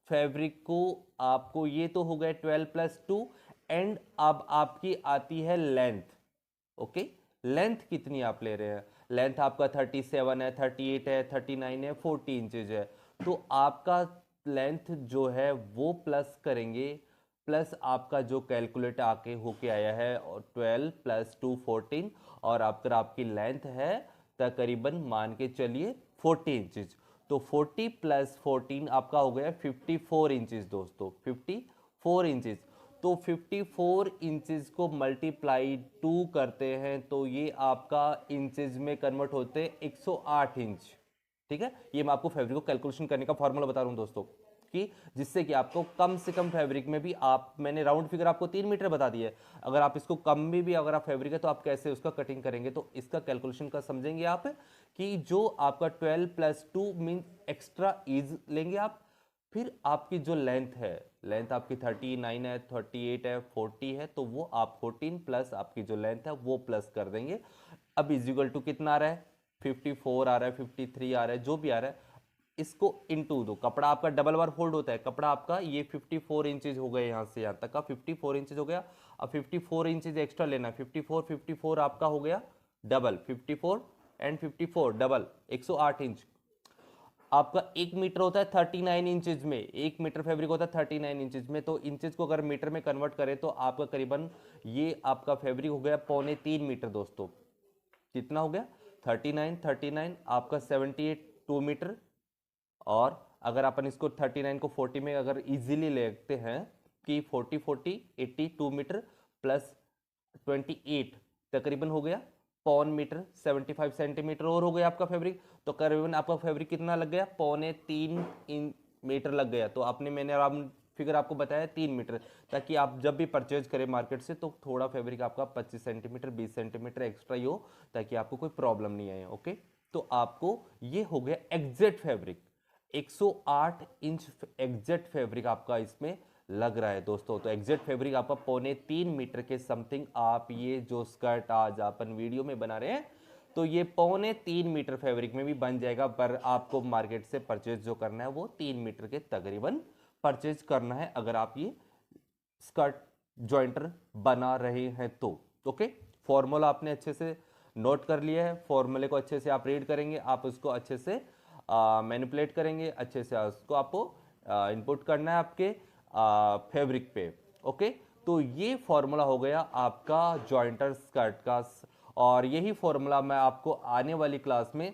[SPEAKER 1] फैब्रिक को आपको ये तो हो गए 12 प्लस 2 एंड अब आपकी आती है लेंथ। ओके, लेंथ कितनी आप ले रहे हैं? लेंथ आपका 37 है, 38 है, 39 है, 40 इंचेज है। तो आपका लेंथ जो है वो प्लस करेंगे, प्लस आपका जो कैलकुलेट आके होके आया है 12 प्लस 2 14, और अगर आपकी लेंथ है तकरीबन मान के चलिए 40 इंचेज, तो 40 प्लस 14 आपका हो गया 54 इंचेस दोस्तों, 54 इंचेस। तो 54 इंचेस को मल्टीप्लाई 2 करते हैं तो ये आपका इंचेस में कन्वर्ट होते हैं 108 इंच। ठीक है, ये मैं आपको फैब्रिक को कैलकुलेशन करने का फॉर्मूला बता रहा हूं दोस्तों, कि जिससे कि आपको कम से कम फैब्रिक में भी आप, मैंने राउंड फिगर आपको 3 मीटर बता दिया है, अगर आप इसको कम में भी अगर आप फैब्रिक है तो आप कैसे उसका कटिंग करेंगे, तो इसका कैलकुलेशन का समझेंगे आप कि जो आपका 12 प्लस 2 मीन एक्स्ट्रा इज लेंगे आप। फिर आपकी जो लेंथ है, लेंथ आपकी 39 है, 38 है, 40 है, तो वो आप 14 प्लस आपकी जो लेंथ है वो प्लस कर देंगे। अब इज इक्वल टू कितना आ रहा है? 54 आ रहा है, 53 आ रहा है, जो भी आ रहा है इसको इनटू दो। कपड़ा आपका डबल बार फोल्ड होता है, कपड़ा आपका ये 54 इंचेज हो गए, यहां से यहां तक का 54 इंचेज हो गया। अब 54 इंचेज एक्स्ट्रा लेना, 54 आपका हो गया डबल, 54 एंड 54 डबल 108 इंच। आपका 1 मीटर होता है 39 इंचेज में, 1 मीटर फैब्रिक होता है 39 इंचेज में, तो इंचेज को अगर मीटर में कन्वर्ट करें तो आपका करीबन ये आपका फैब्रिक हो गया 2.25 मीटर दोस्तों। कितना हो गया? 39 आपका 78 2 मीटर। और अगर अपन इसको 39 को 40 में अगर इजीली लेते हैं कि 40 80 2 मीटर प्लस 28 तकरीबन हो गया 1.25 मीटर, 75 सेंटीमीटर और हो गया आपका फैब्रिक। तो करीबन आपका फैब्रिक कितना लग गया? 2.25 मीटर लग गया। तो आपने, मैंने राउंड फिगर आपको बताया 3 मीटर, ताकि आप जब भी परचेज करें मार्केट से तो थोड़ा फैब्रिक आपका 25 सेंटीमीटर 20 सेंटीमीटर एक्स्ट्रा ही हो, ताकि आपको कोई प्रॉब्लम नहीं आए। ओके, तो आपको ये हो गया exact fabric, 108 inch exact fabric आपका इसमें लग रहा है दोस्तों। तो एग्जैक्ट फैब्रिक आपका 2.25 मीटर के समथिंग आप ये जो स्कर्ट आज अपन वीडियो में बना रहे हैं तो ये 2.25 मीटर फैब्रिक में भी बन जाएगा, पर आपको मार्केट से परचेज जो करना है वो 3 मीटर के तकरीबन परचेज करना है अगर आप ये स्कर्ट जॉइंटर बना रहे हैं तो। ओके, फॉर्मूला आपने अच्छे से नोट कर लिया है, फॉर्मूले को अच्छे से आप रीड करेंगे, आप उसको अच्छे से मैनिपुलेट करेंगे, अच्छे से उसको आपको इनपुट करना है आपके फैब्रिक पे। ओके, तो ये फॉर्मूला हो गया आपका जॉइंटर स्कर्ट का, और यही फॉर्मूला मैं आपको आने वाली क्लास में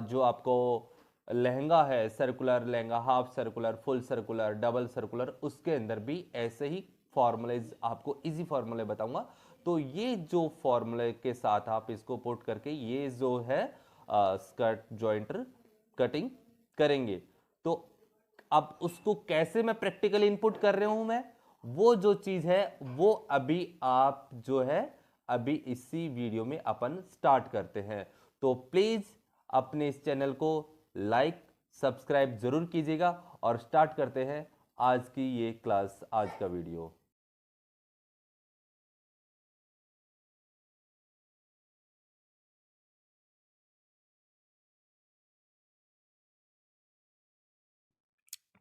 [SPEAKER 1] जो आपको लहंगा है, circular lehenga, half circular, full circular, double circular, उसके अंदर भी ऐसे ही फॉर्मूलेज आपको इजी फॉर्मूले बताऊंगा। तो ये जो फॉर्मूले के साथ आप इसको पुट करके ये जो है स्कर्ट जॉइंटर कटिंग करेंगे, तो अब उसको कैसे मैं प्रैक्टिकल इनपुट कर रहा हूं मैं, वो जो चीज है वो अभी आप जो है अभी इसी वीडियो में अपन स्टार्ट करते हैं। तो प्लीज अपने इस चैनल को लाइक सब्सक्राइब जरूर कीजिएगा और स्टार्ट करते हैं आज की ये क्लास, आज का वीडियो।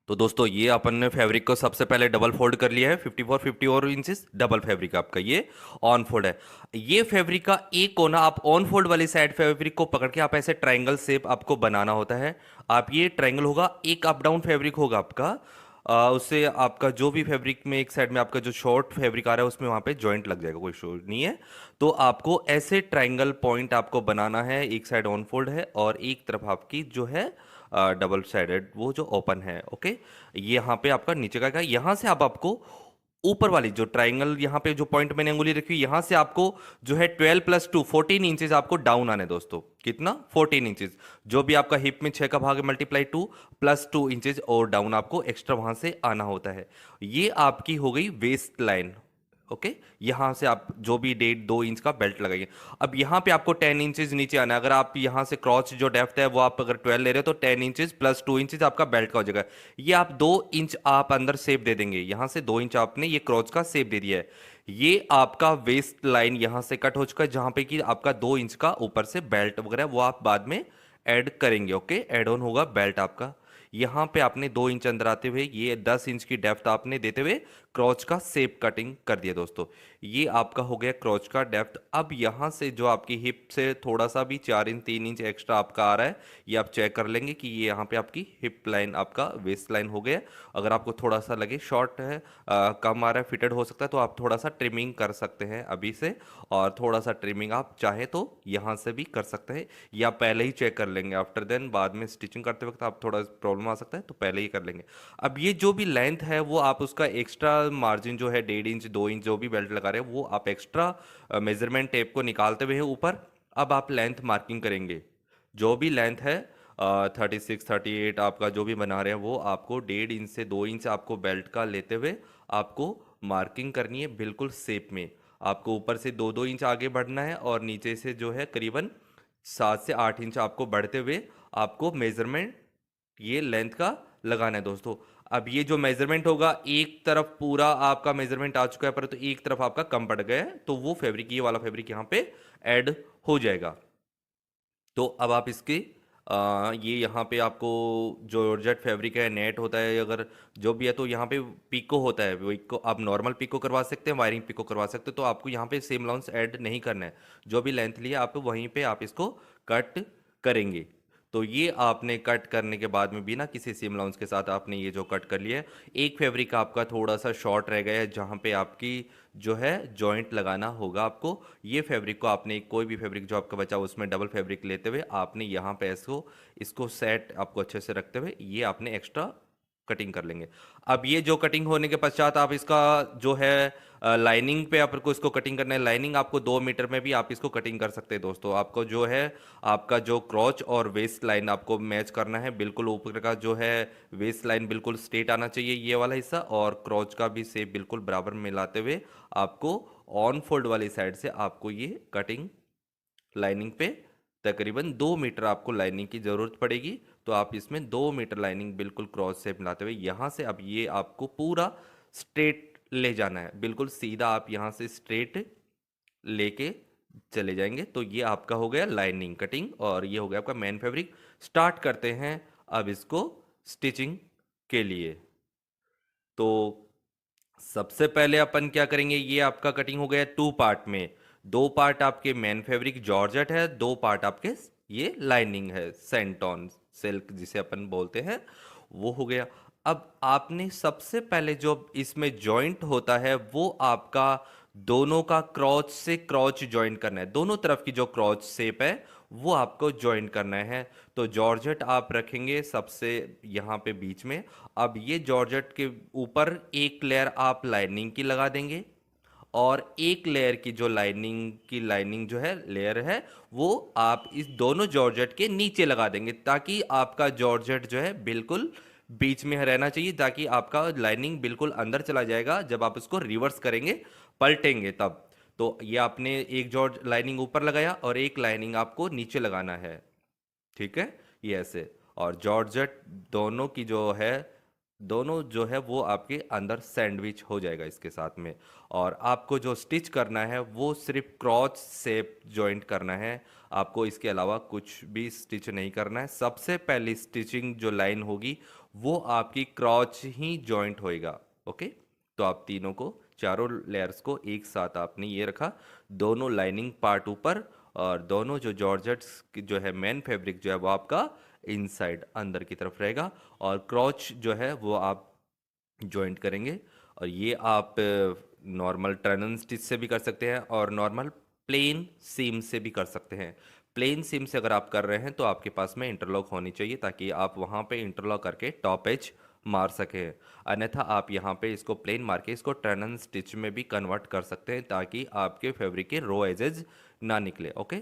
[SPEAKER 2] तो दोस्तों ये अपन ने फैब्रिक को सबसे पहले डबल फोल्ड कर लिया है, 50 इंचेस डबल फैब्रिक आपका ये ऑन फोल्ड है। ये फैब्रिक का एक कोना आप ऑन फोल्ड वाली साइड फैब्रिक को पकड़ के आप ऐसे ट्रायंगल शेप आपको बनाना होता है। आप ये ट्रायंगल होगा, एक अप डाउन फैब्रिक होगा आपका, उससे आपका जो भी फैब्रिक में एक साइड में आपका जो शॉर्ट फैब्रिक आ रहा है उसमें वहां पे जॉइंट लग जाएगा, कोई शॉर्ट नहीं है। तो आपको ऐसे ट्रायंगल पॉइंट आपको बनाना है, एक साइड ऑन फोल्ड है और एक तरफ आपकी जो है डबल साइडेड वो जो ओपन है। ओके, ये यहाँ पे आपका नीचे का यहाँ से आपको ऊपर वाली जो ट्राइंगल यहाँ पे जो पॉइंट मैंने अंगुली रखी हुई यहाँ से आपको जो है 12 प्लस 2 14 इंचेस आपको डाउन आने दोस्तों। कितना? 14 इंचेस। जो भी आपका हिप में 6 का भाग है मल्टीप्लाई 2 प्लस 2 इंचेस और डाउन आपको एक्स्ट्रा वहां से आना होता है। ये आपकी हो गई वेस्ट लाइन। ओके, यहाँ से आप जो भी 1.5-2 इंच का बेल्ट लगाइए। अब यहाँ पे आपको 10 इंचेस नीचे आना है। अगर आप यहाँ से क्रॉच जो डेप्थ है वो आप अगर 12 ले रहे हो तो 10 इंचेस प्लस 2 इंचेस आपका बेल्ट का हो जाएगा। ये आप 2 इंच आप अंदर शेप दे देंगे। यहाँ से 2 इंच आपने ये क्रॉच का शेप दे दिया है। ये आपका वेस्ट लाइन यहाँ से कट हो चुका है, जहाँ पे कि आपका 2 इंच का ऊपर से बेल्ट वगैरह वो आप बाद में ऐड करेंगे। ओके, ऐड ऑन होगा बेल्ट आपका। यहाँ पे आपने 2 इंच अंदर आते हुए ये 10 इंच की डेप्थ आपने देते हुए क्रॉच का शेप कटिंग कर दिया दोस्तों। ये आपका हो गया क्रॉच का डेप्थ। अब यहाँ से जो आपकी हिप से थोड़ा सा भी 4 इंच 3 इंच एक्स्ट्रा आपका आ रहा है, ये आप चेक कर लेंगे कि ये यहाँ पे आपकी हिप लाइन आपका वेस्ट लाइन हो गया। अगर आपको थोड़ा सा लगे शॉर्ट है, कम आ रहा है, फिटेड हो सकता है, तो आप थोड़ा सा ट्रिमिंग कर सकते हैं अभी से। और थोड़ा सा ट्रिमिंग आप चाहे तो यहाँ से भी कर सकते हैं, या पहले ही चेक कर लेंगे। आफ्टर देन बाद में स्टिचिंग करते वक्त आप थोड़ा प्रॉब्लम आ सकता है तो पहले ही कर लेंगे। अब ये जो भी लेंथ है वो आप उसका एक्स्ट्रा मार्जिन जो है 1.5 इंच 2 इंच जो भी बेल्ट लगा रहे हैं वो आप एक्स्ट्रा मेजरमेंट टेप को निकालते हुए ऊपर अब आप लेंथ मार्किंग करेंगे। जो भी लेंथ है 36 38 आपका जो भी बना रहे हैं वो आपको 1.5 इंच से 2 इंच आपको बेल्ट का लेते हुए आपको मार्किंग करनी है बिल्कुल शेप में। आपको ऊपर से 2-2 इंच आगे बढ़ना है और नीचे से जो है करीबन 7 से 8 इंच आपको बढ़ते हुए आपको मेजरमेंट ये लेंथ का लगाना है दोस्तों। अब ये जो मेजरमेंट होगा, एक तरफ पूरा आपका मेजरमेंट आ चुका है परंतु एक तरफ आपका कम पड़ गया है, तो वो फैब्रिक, ये वाला फैब्रिक यहाँ पे ऐड हो जाएगा। तो अब आप इसके ये यहाँ पे आपको जो जॉर्जेट फैब्रिक है, नेट होता है, अगर जो भी है तो यहाँ पे पिको होता है। पिको आप नॉर्मल पिको करवा सकते हैं, वायरिंग पिको करवा सकते हैं। तो आपको यहाँ पे सेम अलाउंस ऐड नहीं करना है। जो भी लेंथ लिया आप वहीं पे आप इसको कट करेंगे। तो ये आपने कट करने के बाद में बिना किसी सीम अलाउंस के साथ आपने ये जो कट कर लिया है, एक फैब्रिक आपका थोड़ा सा शॉर्ट रह गया है जहाँ पे आपकी जो है जॉइंट लगाना होगा आपको। ये फैब्रिक को आपने कोई भी फैब्रिक जो आपका बचा उसमें डबल फैब्रिक लेते हुए आपने यहाँ पे इसको सेट आपको अच्छे से रखते हुए ये आपने एक्स्ट्रा कटिंग कर लेंगे। अब ये जो कटिंग होने के पश्चात आप इसका जो है लाइनिंग पे आपको इसको कटिंग करना है। लाइनिंग आपको 2 मीटर में भी आप इसको कटिंग कर सकते हैं दोस्तों। आपको जो है आपका जो क्रॉच और वेस्ट लाइन आपको मैच करना है। बिल्कुल ऊपर का जो है वेस्ट लाइन बिल्कुल स्ट्रेट आना चाहिए ये वाला हिस्सा, और क्रॉच का भी शेप बिल्कुल बराबर मिलाते हुए आपको ऑन फोल्ड वाली साइड से आपको ये कटिंग लाइनिंग पे तकरीबन 2 मीटर आपको लाइनिंग की ज़रूरत पड़ेगी। तो आप इसमें 2 मीटर लाइनिंग बिल्कुल क्रॉस से मिलाते हुए यहाँ से अब ये आपको पूरा स्ट्रेट ले जाना है, बिल्कुल सीधा आप यहाँ से स्ट्रेट लेके चले जाएंगे। तो ये आपका हो गया लाइनिंग कटिंग और ये हो गया आपका मेन फैब्रिक। स्टार्ट करते हैं अब इसको स्टिचिंग के लिए। तो सबसे पहले अपन क्या करेंगे, ये आपका कटिंग हो गया 2 पार्ट में। 2 पार्ट आपके मेन फैब्रिक जॉर्जेट है, 2 पार्ट आपके ये लाइनिंग है, सेंटॉन सिल्क जिसे अपन बोलते हैं, वो हो गया। अब आपने सबसे पहले जो इसमें जॉइंट होता है वो आपका दोनों का क्रॉच से क्रॉच जॉइंट करना है। दोनों तरफ की जो क्रॉच शेप है वो आपको जॉइंट करना है। तो जॉर्जेट आप रखेंगे सबसे यहाँ पे बीच में। अब ये जॉर्जेट के ऊपर एक लेयर आप लाइनिंग की लगा देंगे और एक लेयर की जो लाइनिंग जो है लेयर है वो आप इस दोनों जॉर्जेट के नीचे लगा देंगे, ताकि आपका जॉर्जेट जो है बिल्कुल बीच में रहना चाहिए, ताकि आपका लाइनिंग बिल्कुल अंदर चला जाएगा जब आप इसको रिवर्स करेंगे, पलटेंगे तब। तो ये आपने एक जॉर्ज लाइनिंग ऊपर लगाया और एक लाइनिंग आपको नीचे लगाना है, ठीक है, ये ऐसे। और जॉर्जेट दोनों की जो है दोनों जो है वो आपके अंदर सैंडविच हो जाएगा इसके साथ में। और आपको जो स्टिच करना है वो सिर्फ क्रॉच शेप जॉइंट करना है, आपको इसके अलावा कुछ भी स्टिच नहीं करना है। सबसे पहली स्टिचिंग जो लाइन होगी वो आपकी क्रॉच ही जॉइंट होएगा। ओके, तो आप तीनों को, चारों लेयर्स को एक साथ आपने ये रखा, दोनों लाइनिंग पार्ट ऊपर और दोनों जो जॉर्जेट्स की जो है मेन फैब्रिक जो है वो आपका इनसाइड अंदर की तरफ रहेगा, और क्रॉच जो है वो आप जॉइंट करेंगे। और ये आप नॉर्मल टर्नन स्टिच से भी कर सकते हैं और नॉर्मल प्लेन सीम से भी कर सकते हैं। प्लेन सीम से अगर आप कर रहे हैं तो आपके पास में इंटरलॉक होनी चाहिए, ताकि आप वहाँ पे इंटरलॉक करके टॉप एज मार सकें। अन्यथा आप यहाँ पे इसको प्लेन मार के इसको टर्नन स्टिच में भी कन्वर्ट कर सकते हैं, ताकि आपके फैब्रिक के रो एजेस ना निकले। ओके,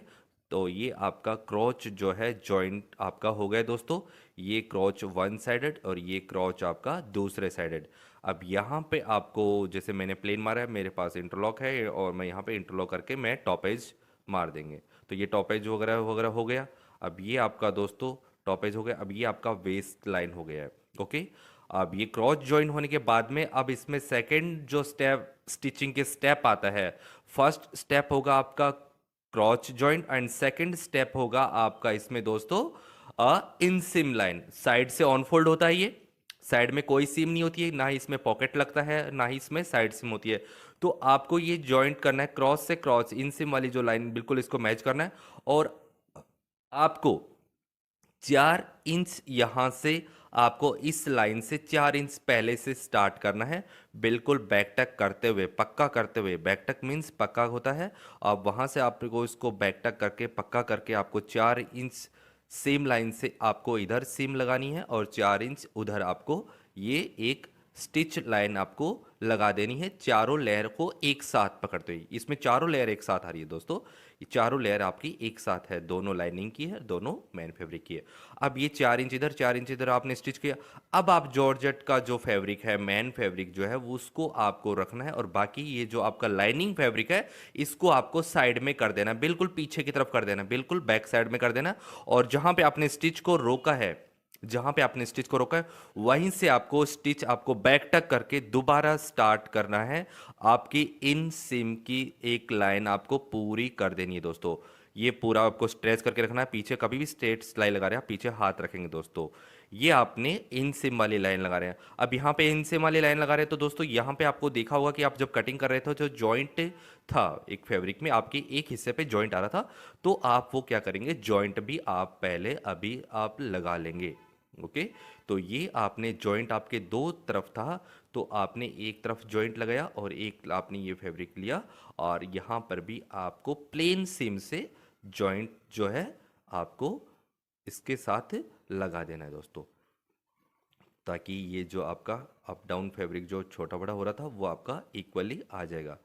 [SPEAKER 2] तो ये आपका क्रॉच जो है जॉइंट आपका हो गया दोस्तों। ये क्रॉच वन साइडेड और ये क्रॉच आपका दूसरे साइडेड। अब यहाँ पे आपको जैसे मैंने प्लेन मारा है, मेरे पास इंटरलॉक है और मैं यहाँ पे इंटरलॉक करके मैं टॉप एज मार देंगे। तो ये टॉप एज वगैरह वगैरह हो गया। अब ये आपका दोस्तों टॉप एज हो गया। अब ये आपका वेस्ट लाइन हो गया है। ओके, अब ये क्रॉस ज्वाइन होने के बाद में अब इसमें सेकंड जो स्टेप स्टिचिंग के स्टेप आता है, फर्स्ट स्टेप होगा आपका क्रॉच जॉइंट एंड सेकंड स्टेप होगा आपका इसमें दोस्तों इन सिम लाइन। साइड से ऑन फोल्ड होता है, ये साइड में कोई सीम नहीं होती है, ना ही इसमें पॉकेट लगता है, ना ही इसमें साइड सिम होती है। तो आपको ये जॉइंट करना है क्रॉस से क्रॉस, इन सिम वाली जो लाइन बिल्कुल इसको मैच करना है। और आपको 4 इंच यहां से आपको इस लाइन से 4 इंच पहले से स्टार्ट करना है, बिल्कुल बैक टक करते हुए, पक्का करते हुए। बैक टक मीन्स पक्का होता है। अब वहां से आपको इसको बैक टक करके पक्का करके आपको 4 इंच सेम लाइन से आपको इधर सीम लगानी है और 4 इंच उधर आपको ये एक स्टिच लाइन आपको लगा देनी है, चारों लेयर को एक साथ पकड़ते हुए। इसमें चारों लेयर एक साथ आ रही है दोस्तों, ये चारों लेयर आपकी एक साथ है, दोनों लाइनिंग की है, दोनों मैन फैब्रिक की है। अब ये 4 इंच इधर 4 इंच इधर आपने स्टिच किया। अब आप जॉर्जेट का जो फैब्रिक है, मैन फैब्रिक जो है, वो उसको आपको रखना है और बाकी ये जो आपका लाइनिंग फैब्रिक है इसको आपको साइड में कर देना, बिल्कुल पीछे की तरफ कर देना, बिल्कुल बैक साइड में कर देना। और जहां पे आपने स्टिच को रोका है, जहां पे आपने स्टिच को रोका है वहीं से आपको स्टिच आपको बैक टक करके दोबारा स्टार्ट करना है। आपकी इन सिम की एक लाइन आपको पूरी कर देनी है दोस्तों। ये पूरा आपको स्ट्रेच करके रखना है, पीछे कभी भी स्ट्रेट सिलाई लगा रहे हैं आप पीछे हाथ रखेंगे दोस्तों। ये आपने इन सिम वाली लाइन लगा रहे हैं। अब यहाँ पे इन सिम वाली लाइन लगा रहे हैं तो दोस्तों यहाँ पे आपको देखा होगा कि आप जब कटिंग कर रहे थे जो जॉइंट था एक फैब्रिक में, आपके एक हिस्से पे जॉइंट आ रहा था, तो आप वो क्या करेंगे, जॉइंट भी आप पहले अभी आप लगा लेंगे। ओके, तो ये आपने जॉइंट आपके दो तरफ था, तो आपने एक तरफ जॉइंट लगाया और एक आपने ये फैब्रिक लिया और यहाँ पर भी आपको प्लेन सीम से जॉइंट जो है आपको इसके साथ लगा देना है दोस्तों, ताकि ये जो आपका अप डाउन फैब्रिक जो छोटा बड़ा हो रहा था वो आपका इक्वली आ जाएगा।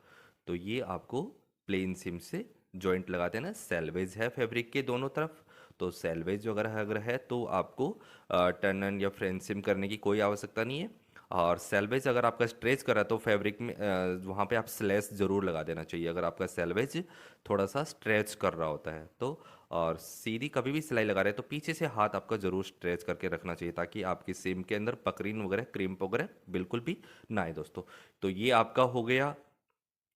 [SPEAKER 2] तो ये आपको प्लेन सिम से जॉइंट लगा देना है। सेल्वेज है फैब्रिक के दोनों तरफ, तो सेल्वेज वगैरह अगर है तो आपको टर्न या फ्रेंच सिम करने की कोई आवश्यकता नहीं है। और सेल्वेज अगर आपका स्ट्रेच कर रहा है तो फैब्रिक में वहाँ पे आप स्लेस ज़रूर लगा देना चाहिए अगर आपका सेल्वेज थोड़ा सा स्ट्रेच कर रहा होता है तो। और सीधी कभी भी सिलाई लगा रहे हैं तो पीछे से हाथ आपका ज़रूर स्ट्रेच करके रखना चाहिए, ताकि आपकी सिम के अंदर पकरीन वगैरह क्रीम्प वगैरह बिल्कुल भी ना आए दोस्तों। तो ये आपका हो गया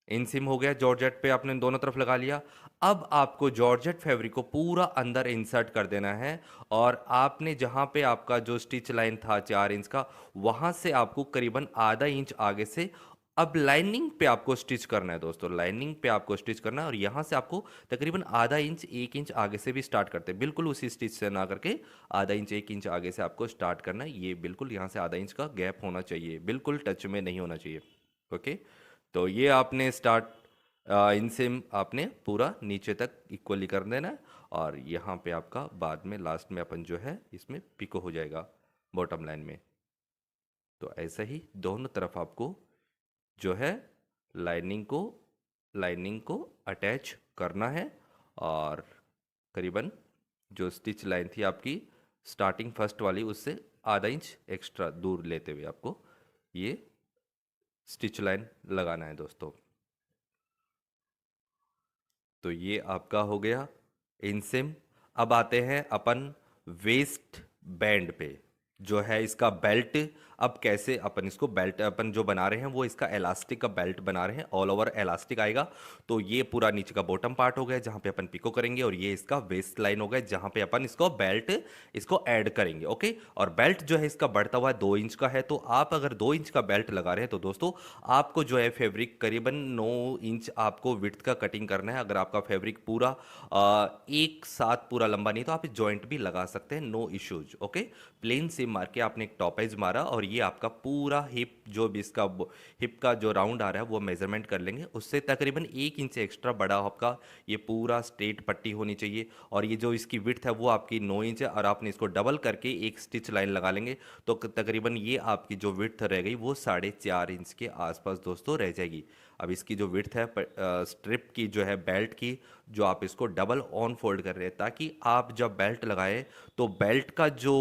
[SPEAKER 2] इन सिम, हो गया जॉर्जेट पे आपने दोनों तरफ लगा लिया। अब आपको जॉर्जेट फैब्रिक को पूरा अंदर इंसर्ट कर देना है और आपने जहां पे आपका जो स्टिच लाइन था 4 इंच का, वहां से आपको करीबन आधा इंच आगे से अब लाइनिंग पे आपको स्टिच करना है दोस्तों। लाइनिंग पे आपको स्टिच करना है और यहां से आपको तकरीबन आधा इंच 1 इंच आगे से भी स्टार्ट करते हैं, बिल्कुल उसी स्टिच से ना करके आधा इंच 1 इंच आगे से आपको स्टार्ट करना है। ये बिल्कुल यहां से आधा इंच का गैप होना चाहिए, बिल्कुल टच में नहीं होना चाहिए। ओके, तो ये आपने स्टार्ट इनसे आपने पूरा नीचे तक इक्वली कर देना है और यहाँ पे आपका बाद में लास्ट में अपन जो है इसमें पिको हो जाएगा बॉटम लाइन में। तो ऐसे ही दोनों तरफ आपको जो है लाइनिंग को अटैच करना है और करीबन जो स्टिच लाइन थी आपकी स्टार्टिंग फर्स्ट वाली उससे आधा इंच एक्स्ट्रा दूर लेते हुए आपको ये स्टिच लाइन लगाना है दोस्तों। तो ये आपका हो गया इनसिम। अब आते हैं अपन वेस्ट बैंड पे, जो है इसका बेल्ट। अब कैसे अपन इसको बेल्ट अपन जो बना रहे हैं वो इसका इलास्टिक का बेल्ट बना रहे हैं, ऑल ओवर इलास्टिक आएगा। तो ये पूरा नीचे का बॉटम पार्ट हो गया जहां पे अपन पिको करेंगे और ये इसका वेस्ट लाइन हो गया जहां पे अपन इसको बेल्ट इसको ऐड करेंगे। ओके, और बेल्ट जो है इसका बढ़ता हुआ 2 इंच का है, तो आप अगर 2 इंच का बेल्ट लगा रहे हैं तो दोस्तों आपको जो है फैब्रिक करीबन 9 इंच आपको विड्थ का कटिंग करना है। अगर आपका फैब्रिक पूरा एक साथ पूरा लंबा नहीं तो आप जॉइंट भी लगा सकते हैं, no issues. Okay, plain seam मार के आपने एक टॉप एज मारा और ये आपका पूरा हिप जो भी इसका हिप का जो राउंड आ रहा है वो मेजरमेंट कर लेंगे, उससे तकरीबन 1 इंच एक्स्ट्रा बड़ा आपका ये पूरा स्ट्रेट पट्टी होनी चाहिए। और ये जो इसकी विड्थ है वो आपकी 9 इंच है और आपने इसको डबल करके एक स्टिच लाइन लगा लेंगे तो तकरीबन ये आपकी जो विड्थ रह गई वो 4.5 इंच के आसपास दोस्तों रह जाएगी। अब इसकी जो विड्थ है स्ट्रिप की जो है बेल्ट की, जो आप इसको डबल ऑन फोल्ड कर रहे हैं ताकि आप जब बेल्ट लगाएं तो बेल्ट का जो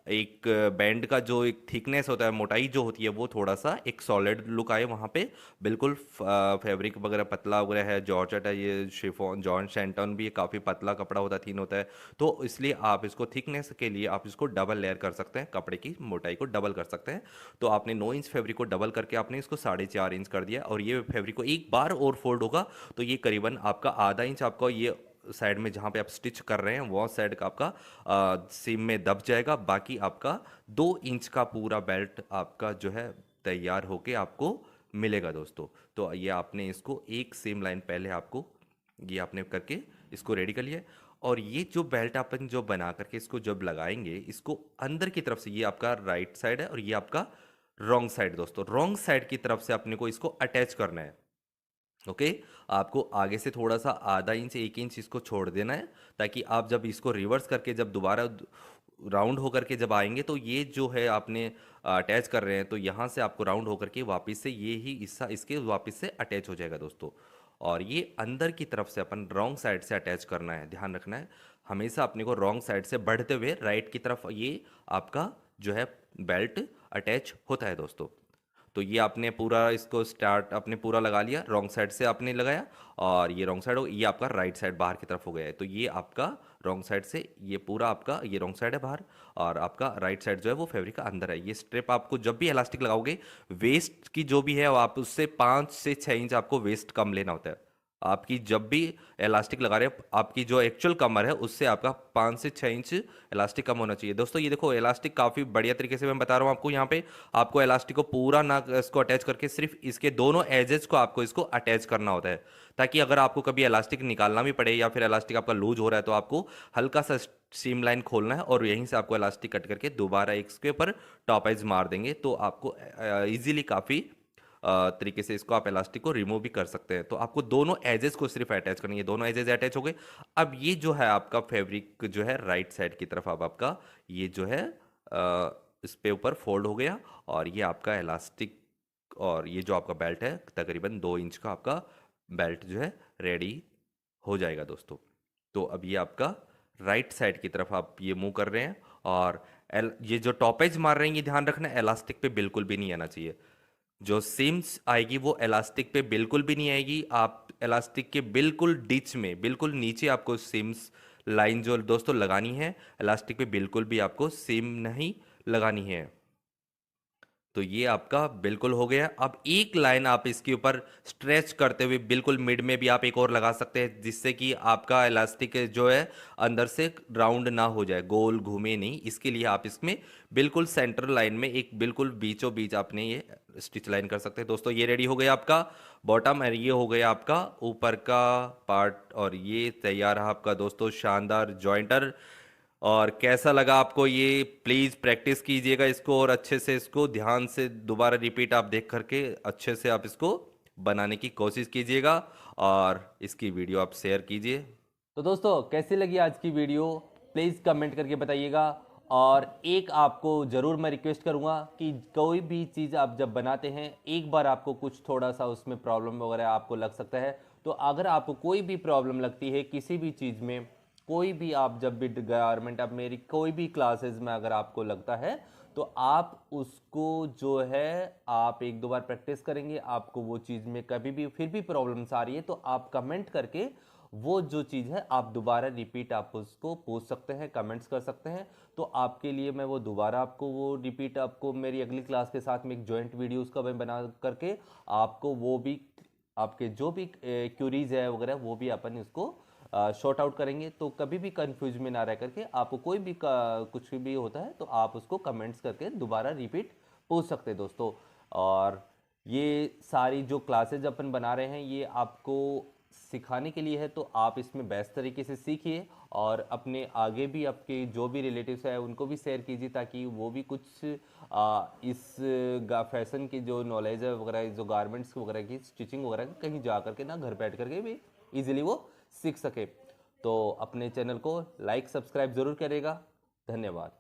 [SPEAKER 2] एक बैंड का जो एक थिकनेस होता है, मोटाई जो होती है, वो थोड़ा सा एक सॉलिड लुक आए वहाँ पे। बिल्कुल फैब्रिक वगैरह पतला वगैरह है, जॉर्जेट है, ये शिफॉन जॉन सैंटन भी काफ़ी पतला कपड़ा होता है, थिन होता है। तो इसलिए आप इसको थिकनेस के लिए आप इसको डबल लेयर कर सकते हैं, कपड़े की मोटाई को डबल कर सकते हैं। तो आपने 9 इंच फैब्रिक को डबल करके आपने इसको 4.5 इंच कर दिया, और ये फैब्रिक को एक बार और फोल्ड होगा तो ये करीबन आपका आधा इंच आपका ये साइड में जहाँ पे आप स्टिच कर रहे हैं वो साइड का आपका सीम में दब जाएगा। बाकी आपका 2 इंच का पूरा बेल्ट आपका जो है तैयार होके आपको मिलेगा दोस्तों। तो ये आपने इसको एक सेम लाइन पहले आपको ये आपने करके इसको रेडी कर लिया। और ये जो बेल्ट अपन जो बना करके इसको जब लगाएंगे, इसको अंदर की तरफ से, ये आपका राइट साइड है और ये आपका रॉन्ग साइड दोस्तों, रॉन्ग साइड की तरफ से अपने को इसको अटैच करना है। ओके, आपको आगे से थोड़ा सा आधा इंच 1 इंच इसको छोड़ देना है, ताकि आप जब इसको रिवर्स करके जब दोबारा राउंड होकर के जब आएंगे तो ये जो है आपने अटैच कर रहे हैं, तो यहाँ से आपको राउंड होकर के वापस से ये ही हिस्सा इसके वापस से अटैच हो जाएगा दोस्तों। और ये अंदर की तरफ से अपन रॉन्ग साइड से अटैच करना है, ध्यान रखना है हमेशा अपने को रॉन्ग साइड से बढ़ते हुए राइट की तरफ ये आपका जो है बेल्ट अटैच होता है दोस्तों। तो ये आपने पूरा इसको स्टार्ट आपने पूरा लगा लिया, रॉन्ग साइड से आपने लगाया, और ये रॉन्ग साइड हो, ये आपका राइट साइड बाहर की तरफ हो गया है। तो ये आपका रॉन्ग साइड से ये पूरा आपका ये रॉन्ग साइड है बाहर, और आपका राइट साइड जो है वो फैब्रिक का अंदर है। ये स्ट्रिप आपको जब भी इलास्टिक लगाओगे, वेस्ट की जो भी है वो आप उससे 5 से 6 इंच आपको वेस्ट कम लेना होता है। आपकी जब भी इलास्टिक लगा रहे हो, आपकी जो एक्चुअल कमर है उससे आपका 5 से 6 इंच इलास्टिक कम होना चाहिए दोस्तों। ये देखो इलास्टिक काफ़ी बढ़िया तरीके से मैं बता रहा हूँ आपको। यहाँ पे आपको इलास्टिक को पूरा ना इसको अटैच करके सिर्फ इसके दोनों एजेस को आपको इसको अटैच करना होता है, ताकि अगर आपको कभी इलास्टिक निकालना भी पड़े या फिर इलास्टिक आपका लूज हो रहा है तो आपको हल्का सा सीम लाइन खोलना है, और यहीं से आपको इलास्टिक कट करके दोबारा इसके ऊपर टॉप एज मार देंगे, तो आपको ईजिली काफ़ी तरीके से इसको आप इलास्टिक को रिमूव भी कर सकते हैं। तो आपको दोनों एजेस को सिर्फ अटैच करनी है, दोनों एजेस अटैच हो गए। अब ये जो है आपका फैब्रिक जो है राइट साइड की तरफ अब आपका ये जो है इस पे ऊपर फोल्ड हो गया, और ये आपका इलास्टिक और ये जो आपका बेल्ट है तकरीबन 2 इंच का आपका बेल्ट जो है रेडी हो जाएगा दोस्तों। तो अब ये आपका राइट साइड की तरफ आप ये मूव कर रहे हैं, और ये जो टॉपेज मार रहे हैं ये ध्यान रखना है इलास्टिक पे बिल्कुल भी नहीं आना चाहिए। जो सीम्स आएगी वो इलास्टिक पे बिल्कुल भी नहीं आएगी। आप इलास्टिक के बिल्कुल डिच में बिल्कुल नीचे आपको सीम्स लाइन जो दोस्तों लगानी है, इलास्टिक पे बिल्कुल भी आपको सीम नहीं लगानी है। तो ये आपका बिल्कुल हो गया। अब एक लाइन आप इसके ऊपर स्ट्रेच करते हुए बिल्कुल मिड में भी आप एक और लगा सकते हैं, जिससे कि आपका इलास्टिक जो है अंदर से राउंड ना हो जाए, गोल घूमे नहीं। इसके लिए आप इसमें बिल्कुल सेंटर लाइन में एक बिल्कुल बीचों बीच आपने ये स्टिच लाइन कर सकते हैं दोस्तों। ये रेडी हो गया आपका बॉटम, और ये हो गया आपका ऊपर का पार्ट, और ये तैयार है आपका दोस्तों शानदार जॉइंटर। और कैसा लगा आपको ये, प्लीज़ प्रैक्टिस कीजिएगा इसको, और अच्छे से इसको ध्यान से दोबारा रिपीट आप देख करके अच्छे से आप इसको बनाने की कोशिश कीजिएगा, और इसकी वीडियो आप शेयर कीजिए।
[SPEAKER 1] तो दोस्तों कैसी लगी आज की वीडियो, प्लीज़ कमेंट करके बताइएगा। और एक आपको ज़रूर मैं रिक्वेस्ट करूँगा कि कोई भी चीज़ आप जब बनाते हैं, एक बार आपको कुछ थोड़ा सा उसमें प्रॉब्लम वगैरह आपको लग सकता है, तो अगर आपको कोई भी प्रॉब्लम लगती है किसी भी चीज़ में, कोई भी आप जब भी गारमेंट आप मेरी कोई भी क्लासेस में अगर आपको लगता है, तो आप उसको जो है आप एक दो बार प्रैक्टिस करेंगे, आपको वो चीज़ में कभी भी फिर भी प्रॉब्लम्स आ रही है तो आप कमेंट करके वो जो चीज़ है आप दोबारा रिपीट आप उसको पूछ सकते हैं, कमेंट्स कर सकते हैं। तो आपके लिए मैं वो दोबारा आपको वो रिपीट आपको मेरी अगली क्लास के साथ में एक जॉइंट वीडियो उसका मैं बना करके आपको वो भी आपके जो भी क्यूरीज है वगैरह वो भी अपन इसको शॉर्ट आउट करेंगे। तो कभी भी कंफ्यूज में ना रह करके आपको कोई भी कुछ भी होता है तो आप उसको कमेंट्स करके दोबारा रिपीट पूछ सकते हैं दोस्तों। और ये सारी जो क्लासेज अपन बना रहे हैं ये आपको सिखाने के लिए है, तो आप इसमें बेस्ट तरीके से सीखिए और अपने आगे भी आपके जो भी रिलेटिव्स हैं उनको भी शेयर कीजिए, ताकि वो भी कुछ इस फैशन की जो नॉलेज है वगैरह, जो गारमेंट्स वगैरह की स्टिचिंग वगैरह की, कहीं जा करके ना घर बैठ करके भी इजीली वो सीख सके। तो अपने चैनल को लाइक सब्सक्राइब ज़रूर करेगा। धन्यवाद।